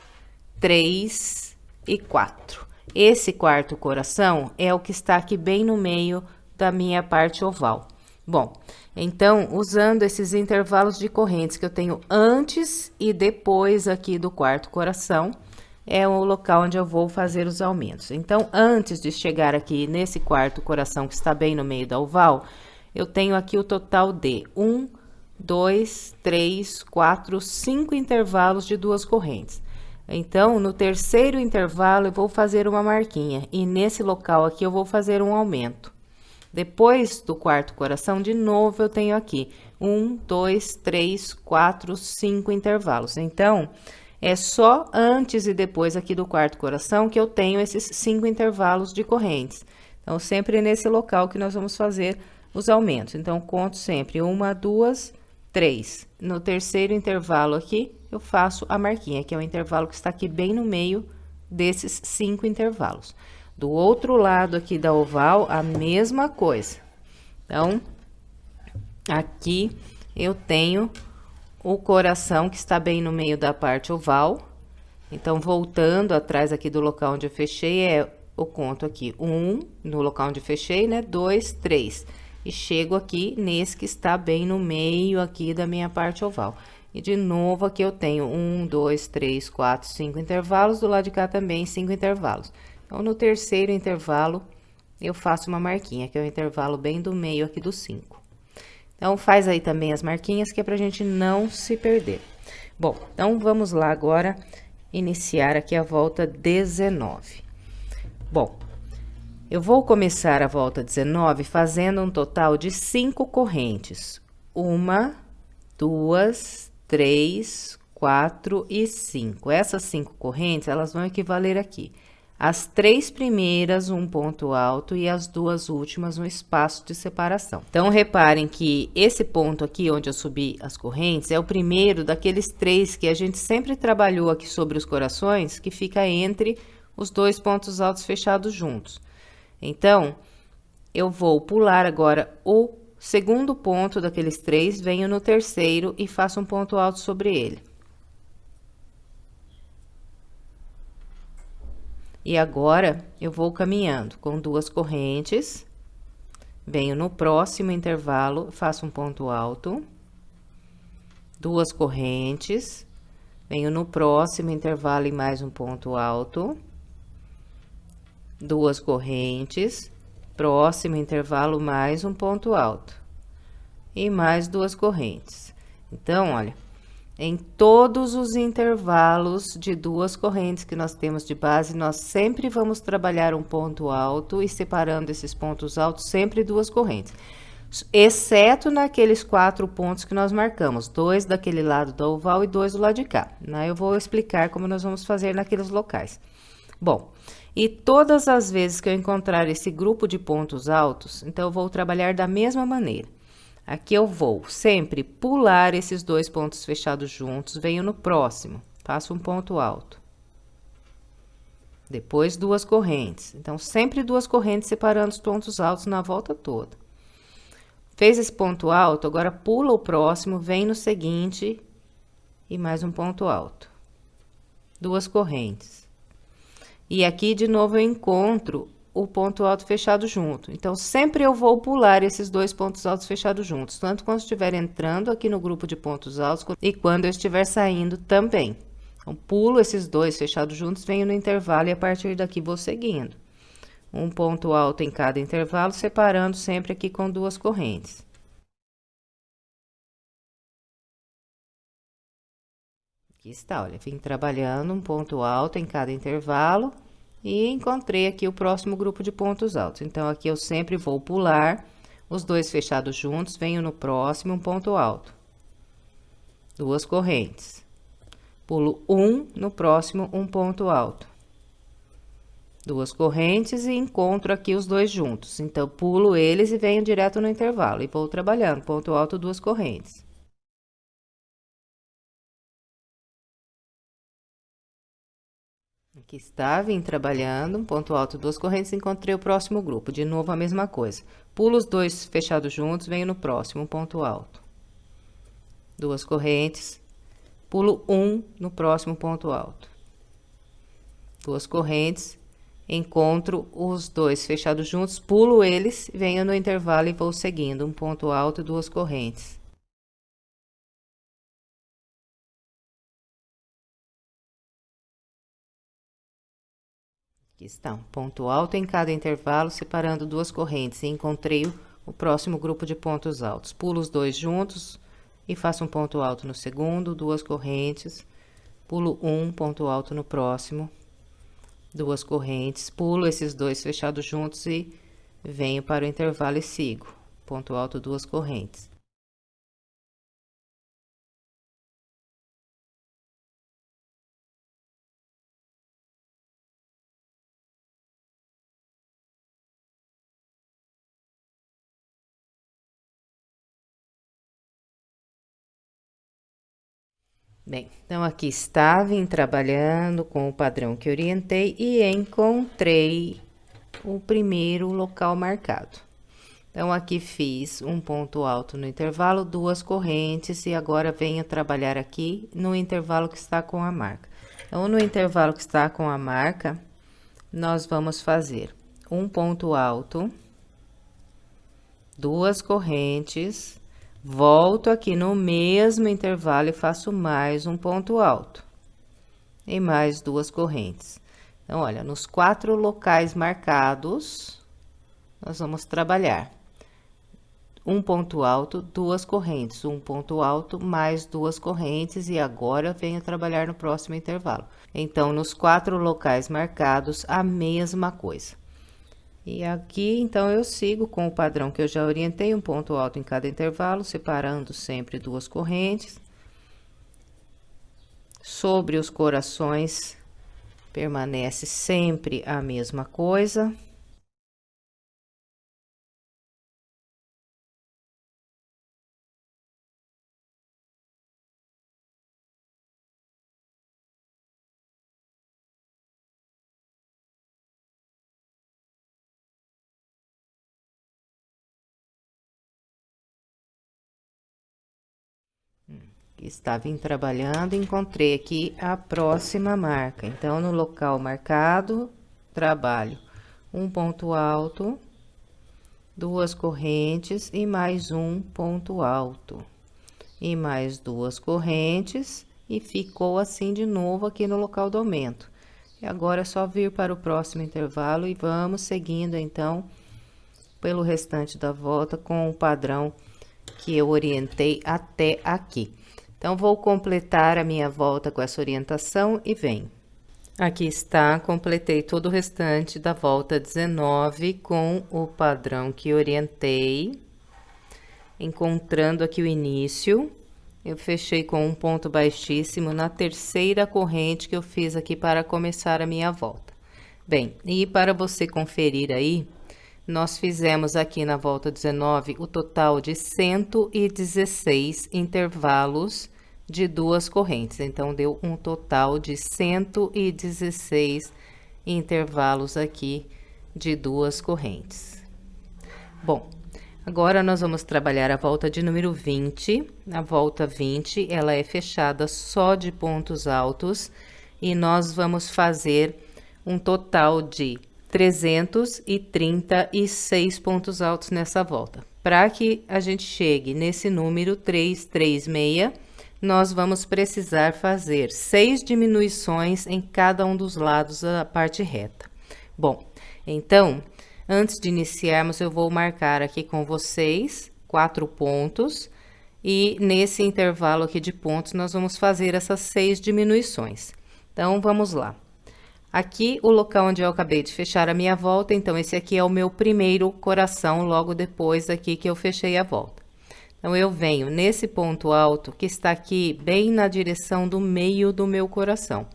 3 e 4. Esse quarto coração é o que está aqui bem no meio da minha parte oval. Bom, então, usando esses intervalos de correntes que eu tenho antes e depois aqui do quarto coração, é o local onde eu vou fazer os aumentos. Então, antes de chegar aqui nesse quarto coração que está bem no meio da oval, eu tenho aqui o total de 1, 2, 3, 4, 5 intervalos de duas correntes. Então, no terceiro intervalo, eu vou fazer uma marquinha, e nesse local aqui eu vou fazer um aumento. Depois do quarto coração, de novo, eu tenho aqui 1, 2, 3, 4, 5 intervalos. Então, é só antes e depois aqui do quarto coração que eu tenho esses 5 intervalos de correntes. Então, sempre nesse local que nós vamos fazer os aumentos. Então, conto sempre 1, 2, 3. No terceiro intervalo aqui, eu faço a marquinha, que é o intervalo que está aqui bem no meio desses 5 intervalos. Do outro lado aqui da oval, a mesma coisa. Então, aqui eu tenho o coração que está bem no meio da parte oval. Então, voltando atrás aqui do local onde eu fechei, eu conto aqui 1, no local onde eu fechei, né? 2, 3. E chego aqui nesse que está bem no meio aqui da minha parte oval. E de novo aqui eu tenho 1, 2, 3, 4, 5 intervalos, do lado de cá também 5 intervalos. Então, no terceiro intervalo, eu faço uma marquinha, que é o intervalo bem do meio aqui do 5. Então, faz aí também as marquinhas, que é pra gente não se perder. Bom, então, vamos lá agora iniciar aqui a volta 19. Bom, eu vou começar a volta 19 fazendo um total de 5 correntes. 1, 2, 3, 4 e 5. Essas 5 correntes, elas vão equivaler aqui As 3 primeiras um ponto alto e as 2 últimas um espaço de separação. Então, reparem que esse ponto aqui, onde eu subi as correntes, é o primeiro daqueles 3 que a gente sempre trabalhou aqui sobre os corações, que fica entre os 2 pontos altos fechados juntos. Então, eu vou pular agora o segundo ponto daqueles 3, venho no terceiro e faço um ponto alto sobre ele. E agora, eu vou caminhando com 2 correntes, venho no próximo intervalo, faço um ponto alto, 2 correntes, venho no próximo intervalo e mais um ponto alto, 2 correntes, próximo intervalo, mais um ponto alto, e mais 2 correntes. Então, olha, em todos os intervalos de 2 correntes que nós temos de base, nós sempre vamos trabalhar um ponto alto e separando esses pontos altos, sempre 2 correntes. Exceto naqueles 4 pontos que nós marcamos, 2 daquele lado do oval e 2 do lado de cá, né? Eu vou explicar como nós vamos fazer naqueles locais. Bom, e todas as vezes que eu encontrar esse grupo de pontos altos, então eu vou trabalhar da mesma maneira. Aqui eu vou sempre pular esses 2 pontos fechados juntos, venho no próximo, faço um ponto alto. Depois 2 correntes. Então, sempre 2 correntes separando os pontos altos na volta toda. Fez esse ponto alto, agora pula o próximo, vem no seguinte e mais um ponto alto. 2 correntes. E aqui, de novo, eu encontro o ponto alto fechado junto. Então, sempre eu vou pular esses 2 pontos altos fechados juntos, tanto quando estiver entrando aqui no grupo de pontos altos e quando eu estiver saindo também. Então, pulo esses 2 fechados juntos, venho no intervalo e a partir daqui vou seguindo. Um ponto alto em cada intervalo, separando sempre aqui com 2 correntes. Aqui está, olha, vim trabalhando um ponto alto em cada intervalo. E encontrei aqui o próximo grupo de pontos altos. Então, aqui eu sempre vou pular os 2 fechados juntos, venho no próximo, um ponto alto. 2 correntes. Pulo um, no próximo, um ponto alto. 2 correntes e encontro aqui os 2 juntos. Então, pulo eles e venho direto no intervalo. E vou trabalhando, ponto alto, 2 correntes. Aqui está, vim trabalhando, um ponto alto, 2 correntes, encontrei o próximo grupo. De novo, a mesma coisa. Pulo os 2 fechados juntos, venho no próximo, um ponto alto. 2 correntes, pulo um no próximo ponto alto. 2 correntes, encontro os 2 fechados juntos, pulo eles, venho no intervalo e vou seguindo, um ponto alto e 2 correntes. Aqui está, um ponto alto em cada intervalo, separando 2 correntes, e encontrei o próximo grupo de pontos altos. Pulo os 2 juntos e faço um ponto alto no segundo, 2 correntes, pulo um ponto alto no próximo, 2 correntes, pulo esses 2 fechados juntos e venho para o intervalo e sigo. Ponto alto, 2 correntes. Bem, então aqui está, vim trabalhando com o padrão que orientei e encontrei o primeiro local marcado. Então, aqui fiz um ponto alto no intervalo, 2 correntes e agora venho trabalhar aqui no intervalo que está com a marca. Então, no intervalo que está com a marca, nós vamos fazer um ponto alto, 2 correntes, volto aqui no mesmo intervalo e faço mais um ponto alto e mais 2 correntes. Então, olha, nos 4 locais marcados, nós vamos trabalhar um ponto alto, 2 correntes, um ponto alto, mais 2 correntes, e agora venho trabalhar no próximo intervalo. Então, nos 4 locais marcados, a mesma coisa. E aqui, então, eu sigo com o padrão que eu já orientei, um ponto alto em cada intervalo, separando sempre 2 correntes. Sobre os corações, permanece sempre a mesma coisa. Estava trabalhando, encontrei aqui a próxima marca. Então, no local marcado, trabalho um ponto alto, duas correntes e mais um ponto alto. E mais duas correntes, e ficou assim de novo aqui no local do aumento. E agora é só vir para o próximo intervalo e vamos seguindo, então, pelo restante da volta com o padrão que eu orientei até aqui. Então, vou completar a minha volta com essa orientação e vem. Aqui está, completei todo o restante da volta 19 com o padrão que orientei. Encontrando aqui o início, eu fechei com um ponto baixíssimo na terceira corrente que eu fiz aqui para começar a minha volta. Bem, e para você conferir aí, nós fizemos aqui na volta 19 o total de 116 intervalos de duas correntes. Então, deu um total de 116 intervalos aqui de duas correntes. Bom, agora nós vamos trabalhar a volta de número 20. A volta 20, ela é fechada só de pontos altos e nós vamos fazer um total de 336 pontos altos nessa volta. Para que a gente chegue nesse número 336, nós vamos precisar fazer 6 diminuições em cada um dos lados da parte reta. Bom, então, antes de iniciarmos, eu vou marcar aqui com vocês 4 pontos e nesse intervalo aqui de pontos nós vamos fazer essas 6 diminuições. Então, vamos lá. Aqui, o local onde eu acabei de fechar a minha volta, então, esse aqui é o meu primeiro coração, logo depois daqui que eu fechei a volta. Então, eu venho nesse ponto alto, que está aqui bem na direção do meio do meu coração.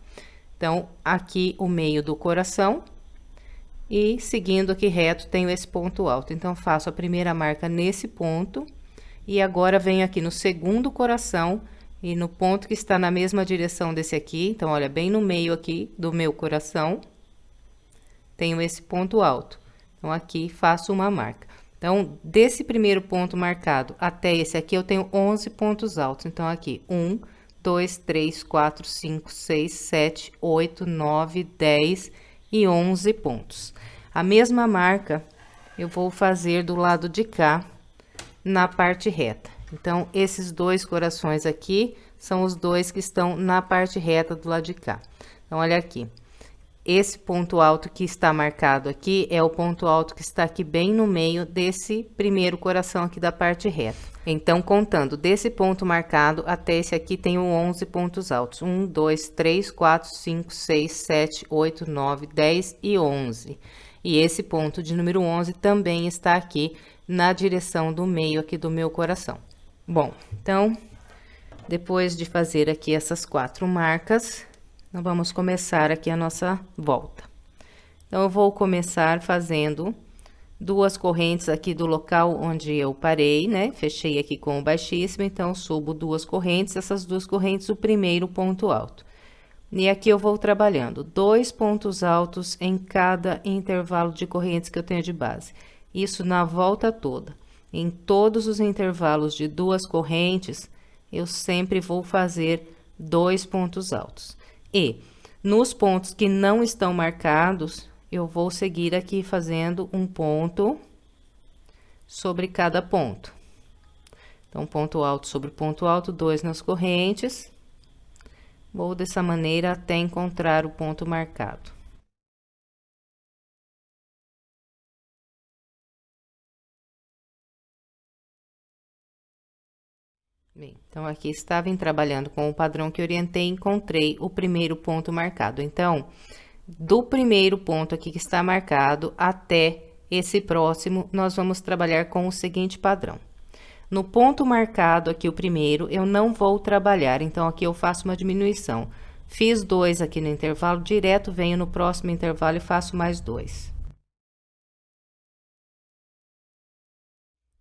Então, aqui o meio do coração, e seguindo aqui reto, tenho esse ponto alto. Então, faço a primeira marca nesse ponto, e agora venho aqui no segundo coração, e no ponto que está na mesma direção desse aqui, então, olha, bem no meio aqui do meu coração, tenho esse ponto alto. Então, aqui faço uma marca. Então, desse primeiro ponto marcado até esse aqui, eu tenho 11 pontos altos. Então, aqui, 1, 2, 3, 4, 5, 6, 7, 8, 9, 10 e 11 pontos. A mesma marca, eu vou fazer do lado de cá, na parte reta. Então, esses dois corações aqui são os dois que estão na parte reta do lado de cá. Então, olha aqui. Esse ponto alto que está marcado aqui é o ponto alto que está aqui bem no meio desse primeiro coração aqui da parte reta. Então, contando desse ponto marcado até esse aqui, tenho 11 pontos altos. 1, 2, 3, 4, 5, 6, 7, 8, 9, 10 e 11. E esse ponto de número 11 também está aqui na direção do meio aqui do meu coração. Bom, então, depois de fazer aqui essas 4 marcas, nós vamos começar aqui a nossa volta. Então, eu vou começar fazendo 2 correntes aqui do local onde eu parei, né? Fechei aqui com o baixíssimo, então, subo 2 correntes, essas 2 correntes, o primeiro ponto alto. E aqui eu vou trabalhando 2 pontos altos em cada intervalo de correntes que eu tenho de base. Isso na volta toda. Em todos os intervalos de 2 correntes, eu sempre vou fazer 2 pontos altos. E nos pontos que não estão marcados, eu vou seguir aqui fazendo um ponto sobre cada ponto. Então, ponto alto sobre ponto alto, 2 nas correntes. Vou dessa maneira até encontrar o ponto marcado. Bem, então, aqui estava trabalhando com o padrão que orientei, encontrei o primeiro ponto marcado. Então, do primeiro ponto aqui que está marcado até esse próximo, nós vamos trabalhar com o seguinte padrão. No ponto marcado aqui, o primeiro, eu não vou trabalhar, então, aqui eu faço uma diminuição. Fiz 2 aqui no intervalo, direto venho no próximo intervalo e faço mais 2.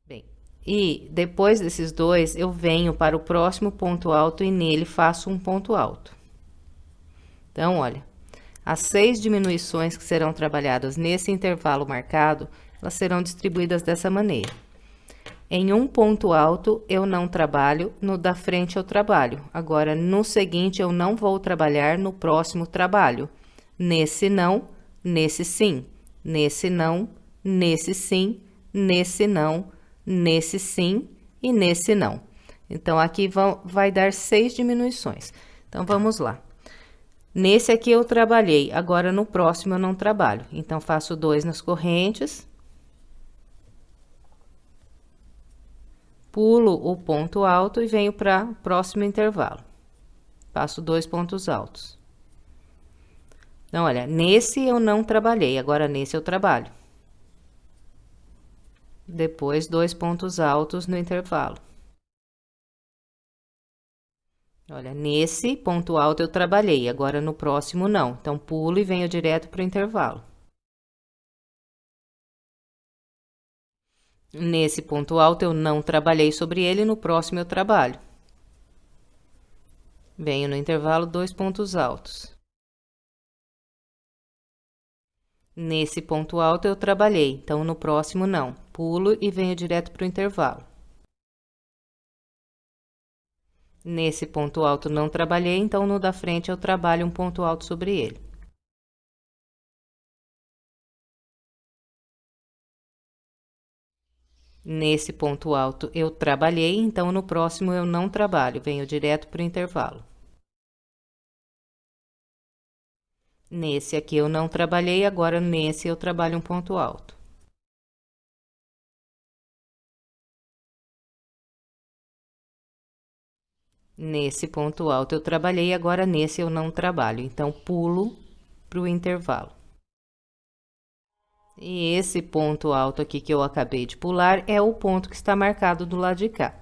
Bem, e depois desses 2, eu venho para o próximo ponto alto e nele faço um ponto alto. Então, olha, as 6 diminuições que serão trabalhadas nesse intervalo marcado, elas serão distribuídas dessa maneira. Em um ponto alto, eu não trabalho, no da frente eu trabalho. Agora, no seguinte, eu não vou trabalhar, no próximo trabalho. Nesse não, nesse sim. Nesse não, nesse sim, nesse não, nesse sim e nesse não. Então, aqui vai dar 6 diminuições. Então, vamos lá. Nesse aqui eu trabalhei, agora no próximo eu não trabalho. Então, faço 2 nas correntes. Pulo o ponto alto e venho para o próximo intervalo. Faço 2 pontos altos. Então, olha, nesse eu não trabalhei, agora nesse eu trabalho. Depois, 2 pontos altos no intervalo. Olha, nesse ponto alto eu trabalhei, agora no próximo não. Então, pulo e venho direto para o intervalo. Nesse ponto alto eu não trabalhei sobre ele, no próximo eu trabalho. Venho no intervalo, 2 pontos altos. Nesse ponto alto eu trabalhei, então no próximo não. Pulo e venho direto para o intervalo. Nesse ponto alto não trabalhei, então no da frente eu trabalho um ponto alto sobre ele. Nesse ponto alto eu trabalhei, então no próximo eu não trabalho, venho direto para o intervalo. Nesse aqui eu não trabalhei, agora nesse eu trabalho um ponto alto. Nesse ponto alto eu trabalhei, agora nesse eu não trabalho, então pulo para o intervalo. E esse ponto alto aqui que eu acabei de pular é o ponto que está marcado do lado de cá.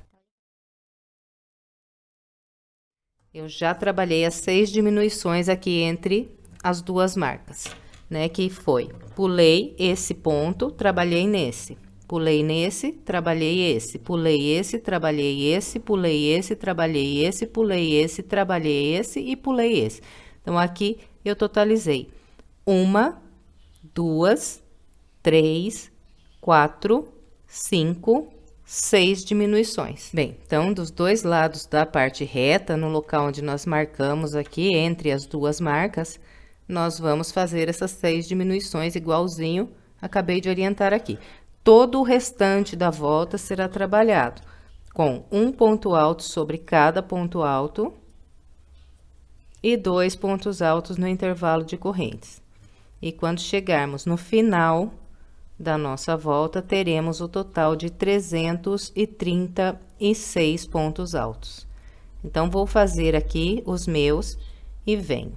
Eu já trabalhei as 6 diminuições aqui entre as duas marcas, né? Que foi, pulei esse ponto, trabalhei nesse. Pulei nesse, trabalhei esse. Pulei esse, trabalhei esse. Pulei esse, trabalhei esse. Pulei esse, trabalhei esse e pulei esse. Então, aqui eu totalizei 1, 2, 3, 4, 5, 6 diminuições. Bem, então, dos dois lados da parte reta, no local onde nós marcamos aqui, entre as duas marcas, nós vamos fazer essas 6 diminuições igualzinho, acabei de orientar aqui. Todo o restante da volta será trabalhado com um ponto alto sobre cada ponto alto e 2 pontos altos no intervalo de correntes. E quando chegarmos no final da nossa volta, teremos o total de 336 pontos altos. Então, vou fazer aqui os meus e venho.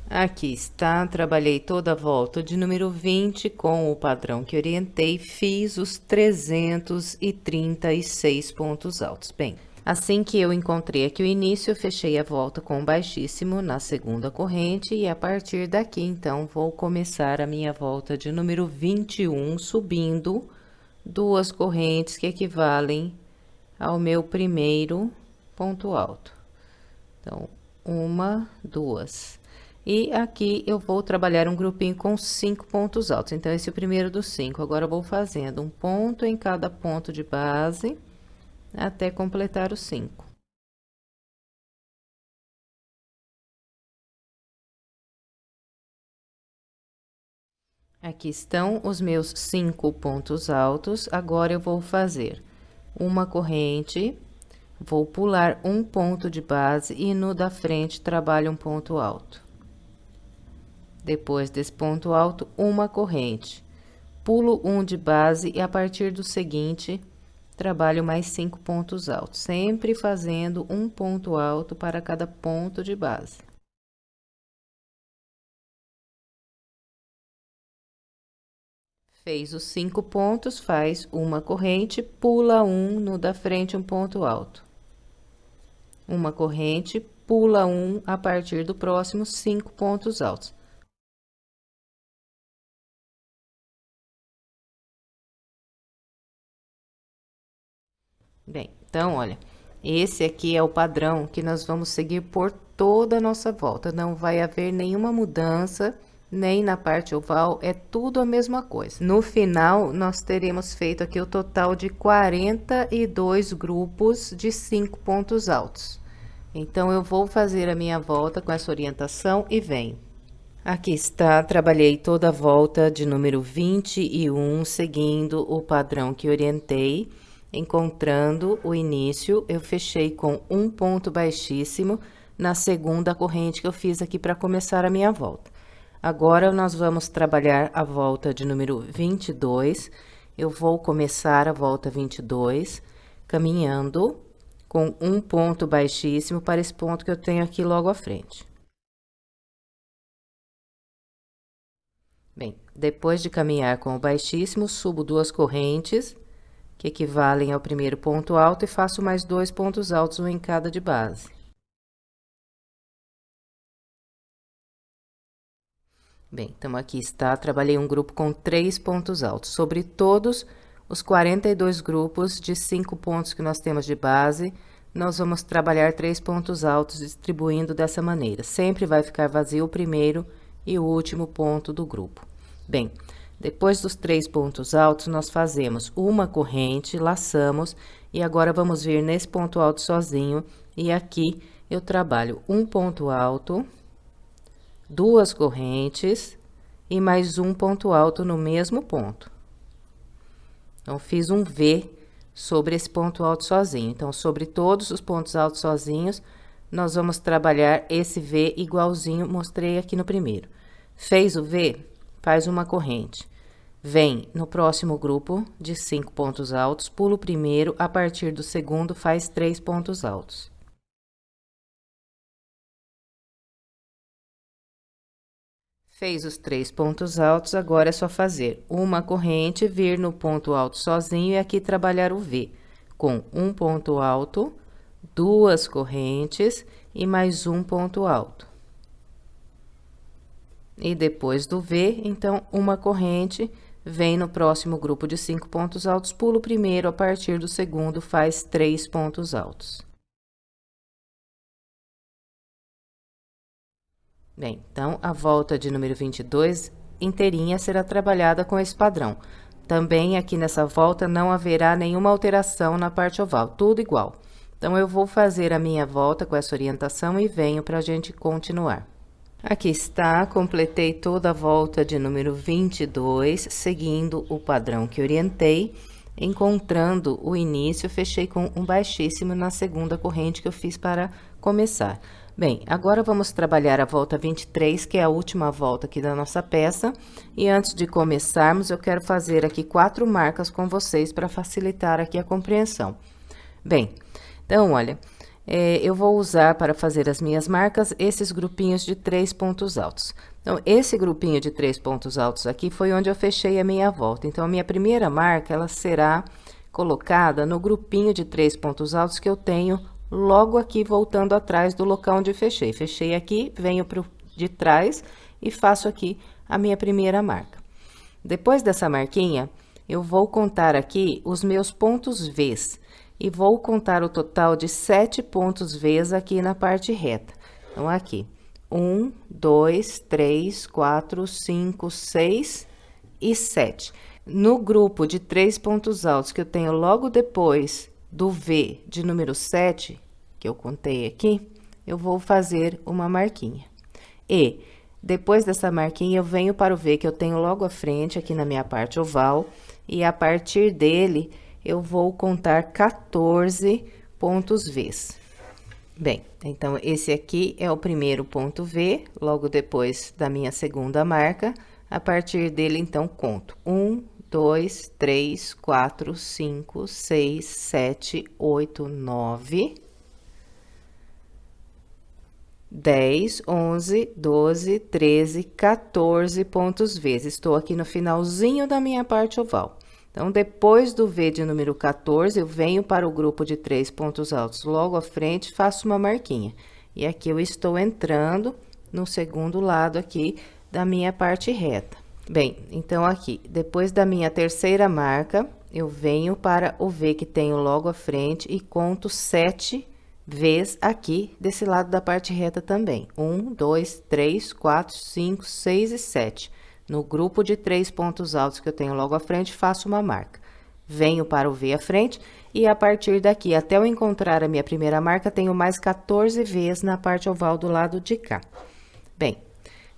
Aqui está, trabalhei toda a volta de número 20 com o padrão que orientei, fiz os 336 pontos altos. Bem, assim que eu encontrei aqui o início, eu fechei a volta com baixíssimo na segunda corrente e a partir daqui, então, vou começar a minha volta de número 21, subindo 2 correntes que equivalem ao meu primeiro ponto alto. Então, 1, 2. E aqui eu vou trabalhar um grupinho com 5 pontos altos. Então, esse é o primeiro dos 5. Agora, eu vou fazendo um ponto em cada ponto de base até completar os 5. Aqui estão os meus 5 pontos altos. Agora, eu vou fazer uma corrente, vou pular um ponto de base e no da frente trabalho um ponto alto. Depois desse ponto alto, uma corrente. Pulo um de base e a partir do seguinte, trabalho mais 5 pontos altos, sempre fazendo um ponto alto para cada ponto de base. Fez os 5 pontos, faz uma corrente, pula um no da frente um ponto alto. Uma corrente, pula um a partir do próximo 5 pontos altos. Bem, então, olha, esse aqui é o padrão que nós vamos seguir por toda a nossa volta. Não vai haver nenhuma mudança, nem na parte oval, é tudo a mesma coisa. No final, nós teremos feito aqui o total de 42 grupos de 5 pontos altos. Então, eu vou fazer a minha volta com essa orientação e venho. Aqui está, trabalhei toda a volta de número 21, seguindo o padrão que orientei. Encontrando o início, eu fechei com um ponto baixíssimo na segunda corrente que eu fiz aqui para começar a minha volta. Agora, nós vamos trabalhar a volta de número 22. Eu vou começar a volta 22, caminhando com um ponto baixíssimo para esse ponto que eu tenho aqui logo à frente. Bem, depois de caminhar com o baixíssimo, subo 2 correntes, que equivalem ao primeiro ponto alto, e faço mais 2 pontos altos, um em cada de base. Bem, então aqui está, trabalhei um grupo com 3 pontos altos. Sobre todos os 42 grupos de 5 pontos que nós temos de base, nós vamos trabalhar 3 pontos altos, distribuindo dessa maneira. Sempre vai ficar vazio o primeiro e o último ponto do grupo. Bem, depois dos 3 pontos altos, nós fazemos uma corrente, laçamos, e agora vamos vir nesse ponto alto sozinho, e aqui eu trabalho um ponto alto, 2 correntes, e mais um ponto alto no mesmo ponto. Então, fiz um V sobre esse ponto alto sozinho. Então, sobre todos os pontos altos sozinhos, nós vamos trabalhar esse V igualzinho, mostrei aqui no primeiro. Fez o V? Faz uma corrente. Vem no próximo grupo de 5 pontos altos, pula o primeiro, a partir do segundo faz 3 pontos altos. Fez os 3 pontos altos, agora é só fazer uma corrente, vir no ponto alto sozinho e aqui trabalhar o V, com um ponto alto, 2 correntes e mais um ponto alto. E depois do V, então, uma corrente, vem no próximo grupo de 5 pontos altos, pula o primeiro, a partir do segundo faz 3 pontos altos. Bem, então, a volta de número 22 inteirinha será trabalhada com esse padrão. Também aqui nessa volta não haverá nenhuma alteração na parte oval, tudo igual. Então, eu vou fazer a minha volta com essa orientação e venho para a gente continuar. Aqui está, completei toda a volta de número 22, seguindo o padrão que orientei. Encontrando o início, fechei com um baixíssimo na segunda corrente que eu fiz para começar. Bem, agora vamos trabalhar a volta 23, que é a última volta aqui da nossa peça. E antes de começarmos, eu quero fazer aqui 4 marcas com vocês para facilitar aqui a compreensão. Bem, então, olha, eu vou usar para fazer as minhas marcas esses grupinhos de 3 pontos altos. Então, esse grupinho de 3 pontos altos aqui foi onde eu fechei a minha volta. Então, a minha primeira marca, ela será colocada no grupinho de 3 pontos altos que eu tenho logo aqui, voltando atrás do local onde fechei. Fechei aqui, venho para de trás e faço aqui a minha primeira marca. Depois dessa marquinha, eu vou contar aqui os meus pontos V's e vou contar o total de 7 pontos V's aqui na parte reta. Então, aqui, 1, 2, 3, 4, 5, 6 e 7. No grupo de 3 pontos altos que eu tenho logo depois do V de número 7, que eu contei aqui, eu vou fazer uma marquinha. E depois dessa marquinha, eu venho para o V que eu tenho logo à frente, aqui na minha parte oval, e a partir dele, eu vou contar 14 pontos V's. Bem, então, esse aqui é o primeiro ponto V, logo depois da minha segunda marca. A partir dele, então, conto 1, 2, 3, 4, 5, 6, 7, 8, 9, 10, 11, 12, 13, 14 pontos V. Estou aqui no finalzinho da minha parte oval. Então, depois do V de número 14, eu venho para o grupo de 3 pontos altos logo à frente, faço uma marquinha. E aqui eu estou entrando no segundo lado aqui da minha parte reta. Bem, então aqui, depois da minha terceira marca, eu venho para o V que tenho logo à frente e conto 7 vezes aqui desse lado da parte reta também. 1, 2, 3, 4, 5, 6 e 7. No grupo de 3 pontos altos que eu tenho logo à frente, faço uma marca. Venho para o V à frente e a partir daqui até eu encontrar a minha primeira marca, tenho mais 14 vezes na parte oval do lado de cá. Bem,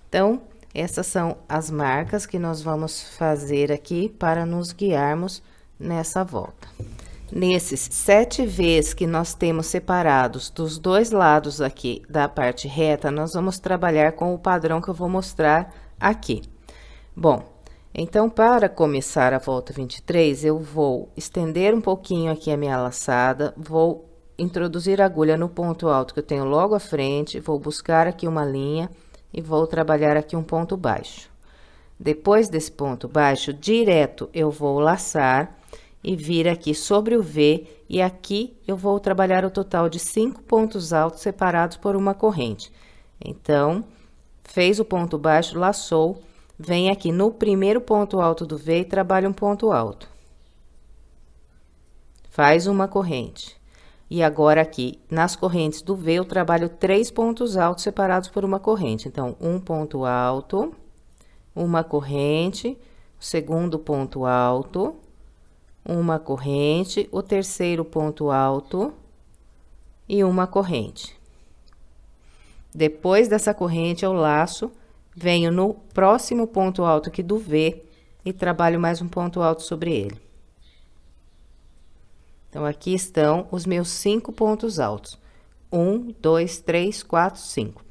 então, essas são as marcas que nós vamos fazer aqui para nos guiarmos nessa volta. Nesses 7 vezes que nós temos separados dos dois lados aqui da parte reta, nós vamos trabalhar com o padrão que eu vou mostrar aqui. Bom, então, para começar a volta 23, eu vou estender um pouquinho aqui a minha laçada, vou introduzir a agulha no ponto alto que eu tenho logo à frente, vou buscar aqui uma linha e vou trabalhar aqui um ponto baixo. Depois desse ponto baixo, direto eu vou laçar e vir aqui sobre o V, e aqui eu vou trabalhar o total de 5 pontos altos separados por uma corrente. Então, fez o ponto baixo, laçou, vem aqui no primeiro ponto alto do V e trabalha um ponto alto. Faz uma corrente. E agora aqui, nas correntes do V, eu trabalho 3 pontos altos separados por uma corrente. Então, um ponto alto, uma corrente, segundo ponto alto, uma corrente, o terceiro ponto alto e uma corrente. Depois dessa corrente, eu laço, venho no próximo ponto alto aqui do V e trabalho mais um ponto alto sobre ele. Então, aqui estão os meus 5 pontos altos. 1, 2, 3, 4, 5.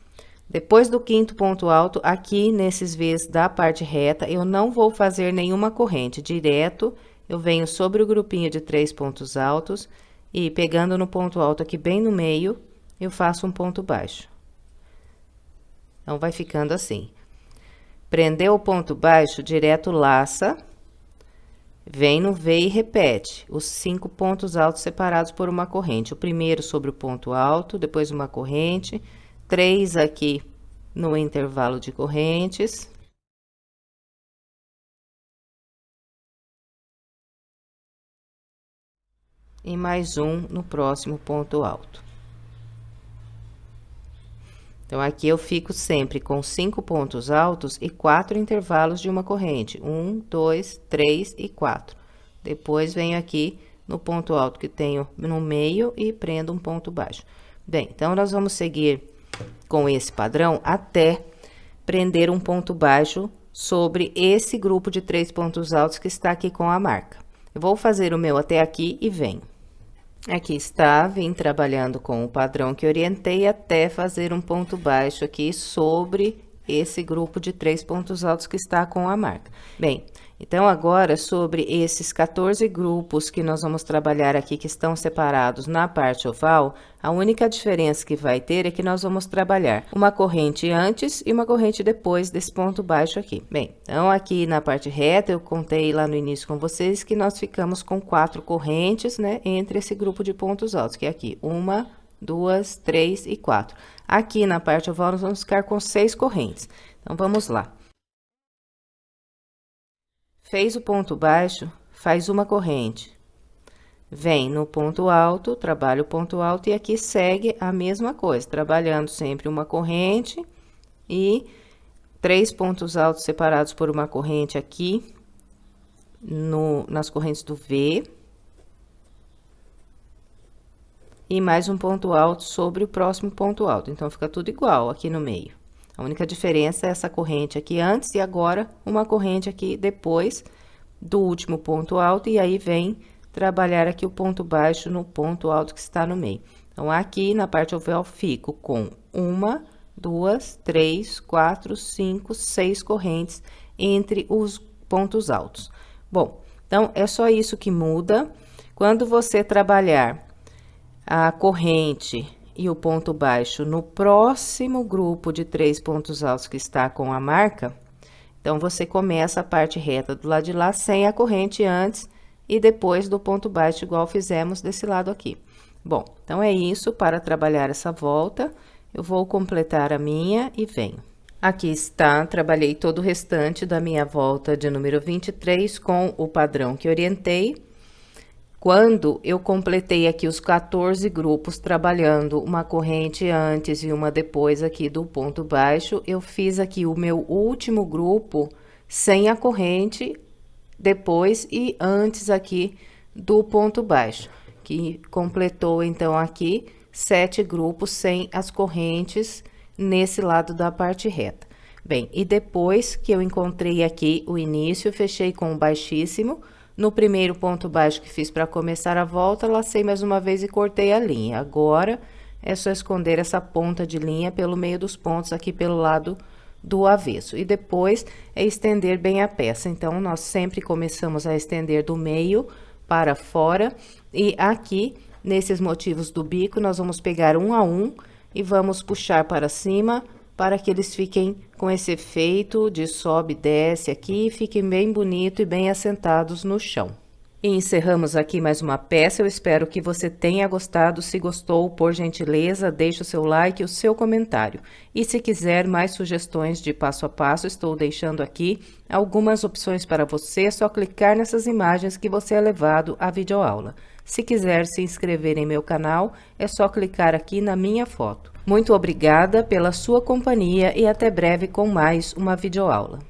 Depois do quinto ponto alto, aqui nesses V's da parte reta, eu não vou fazer nenhuma corrente, direto eu venho sobre o grupinho de 3 pontos altos e pegando no ponto alto aqui bem no meio, eu faço um ponto baixo. Então, vai ficando assim. Prendeu o ponto baixo, direto laça, vem no V e repete os 5 pontos altos separados por uma corrente. O primeiro sobre o ponto alto, depois uma corrente, 3 aqui no intervalo de correntes. E mais um no próximo ponto alto. Então, aqui eu fico sempre com 5 pontos altos e 4 intervalos de uma corrente. 1, 2, 3 e 4. Depois, venho aqui no ponto alto que tenho no meio e prendo um ponto baixo. Bem, então, nós vamos seguir com esse padrão até prender um ponto baixo sobre esse grupo de 3 pontos altos que está aqui com a marca. Eu vou fazer o meu até aqui e venho. Aqui está, vim trabalhando com o padrão que orientei até fazer um ponto baixo aqui sobre esse grupo de 3 pontos altos que está com a marca. Bem, então agora sobre esses 14 grupos que nós vamos trabalhar aqui que estão separados na parte oval, a única diferença que vai ter é que nós vamos trabalhar uma corrente antes e uma corrente depois desse ponto baixo aqui. Bem, então aqui na parte reta eu contei lá no início com vocês que nós ficamos com 4 correntes, né, entre esse grupo de pontos altos, que é aqui 1, 2, 3 e 4. Aqui na parte oval nós vamos ficar com 6 correntes. Então, vamos lá. Fez o ponto baixo, faz uma corrente. Vem no ponto alto, trabalha o ponto alto e aqui segue a mesma coisa, trabalhando sempre uma corrente e 3 pontos altos separados por uma corrente aqui nas correntes do V. E mais um ponto alto sobre o próximo ponto alto. Então, fica tudo igual aqui no meio. A única diferença é essa corrente aqui antes e agora uma corrente aqui depois do último ponto alto. E aí, vem trabalhar aqui o ponto baixo no ponto alto que está no meio. Então, aqui na parte oval, fico com 1, 2, 3, 4, 5, 6 correntes entre os pontos altos. Bom, então, é só isso que muda. Quando você trabalhar a corrente e o ponto baixo no próximo grupo de 3 pontos altos que está com a marca, então, você começa a parte reta do lado de lá sem a corrente antes e depois do ponto baixo, igual fizemos desse lado aqui. Bom, então, é isso para trabalhar essa volta. eu vou completar a minha e venho. Aqui está, trabalhei todo o restante da minha volta de número 23 com o padrão que orientei. Quando eu completei aqui os 14 grupos, trabalhando uma corrente antes e uma depois aqui do ponto baixo, eu fiz aqui o meu último grupo sem a corrente, depois e antes aqui do ponto baixo, que completou então aqui 7 grupos sem as correntes nesse lado da parte reta. Bem, e depois que eu encontrei aqui o início, fechei com o baixíssimo. No primeiro ponto baixo que fiz para começar a volta, lacei mais uma vez e cortei a linha. Agora, é só esconder essa ponta de linha pelo meio dos pontos aqui pelo lado do avesso. E depois, é estender bem a peça. Então, nós sempre começamos a estender do meio para fora. E aqui, nesses motivos do bico, nós vamos pegar um a um e vamos puxar para cima, para que eles fiquem com esse efeito de sobe e desce aqui, fiquem bem bonito e bem assentados no chão. E encerramos aqui mais uma peça, eu espero que você tenha gostado. Se gostou, por gentileza, deixe o seu like e o seu comentário. E se quiser mais sugestões de passo a passo, estou deixando aqui algumas opções para você, é só clicar nessas imagens que você é levado à videoaula. Se quiser se inscrever em meu canal, é só clicar aqui na minha foto. Muito obrigada pela sua companhia e até breve com mais uma videoaula.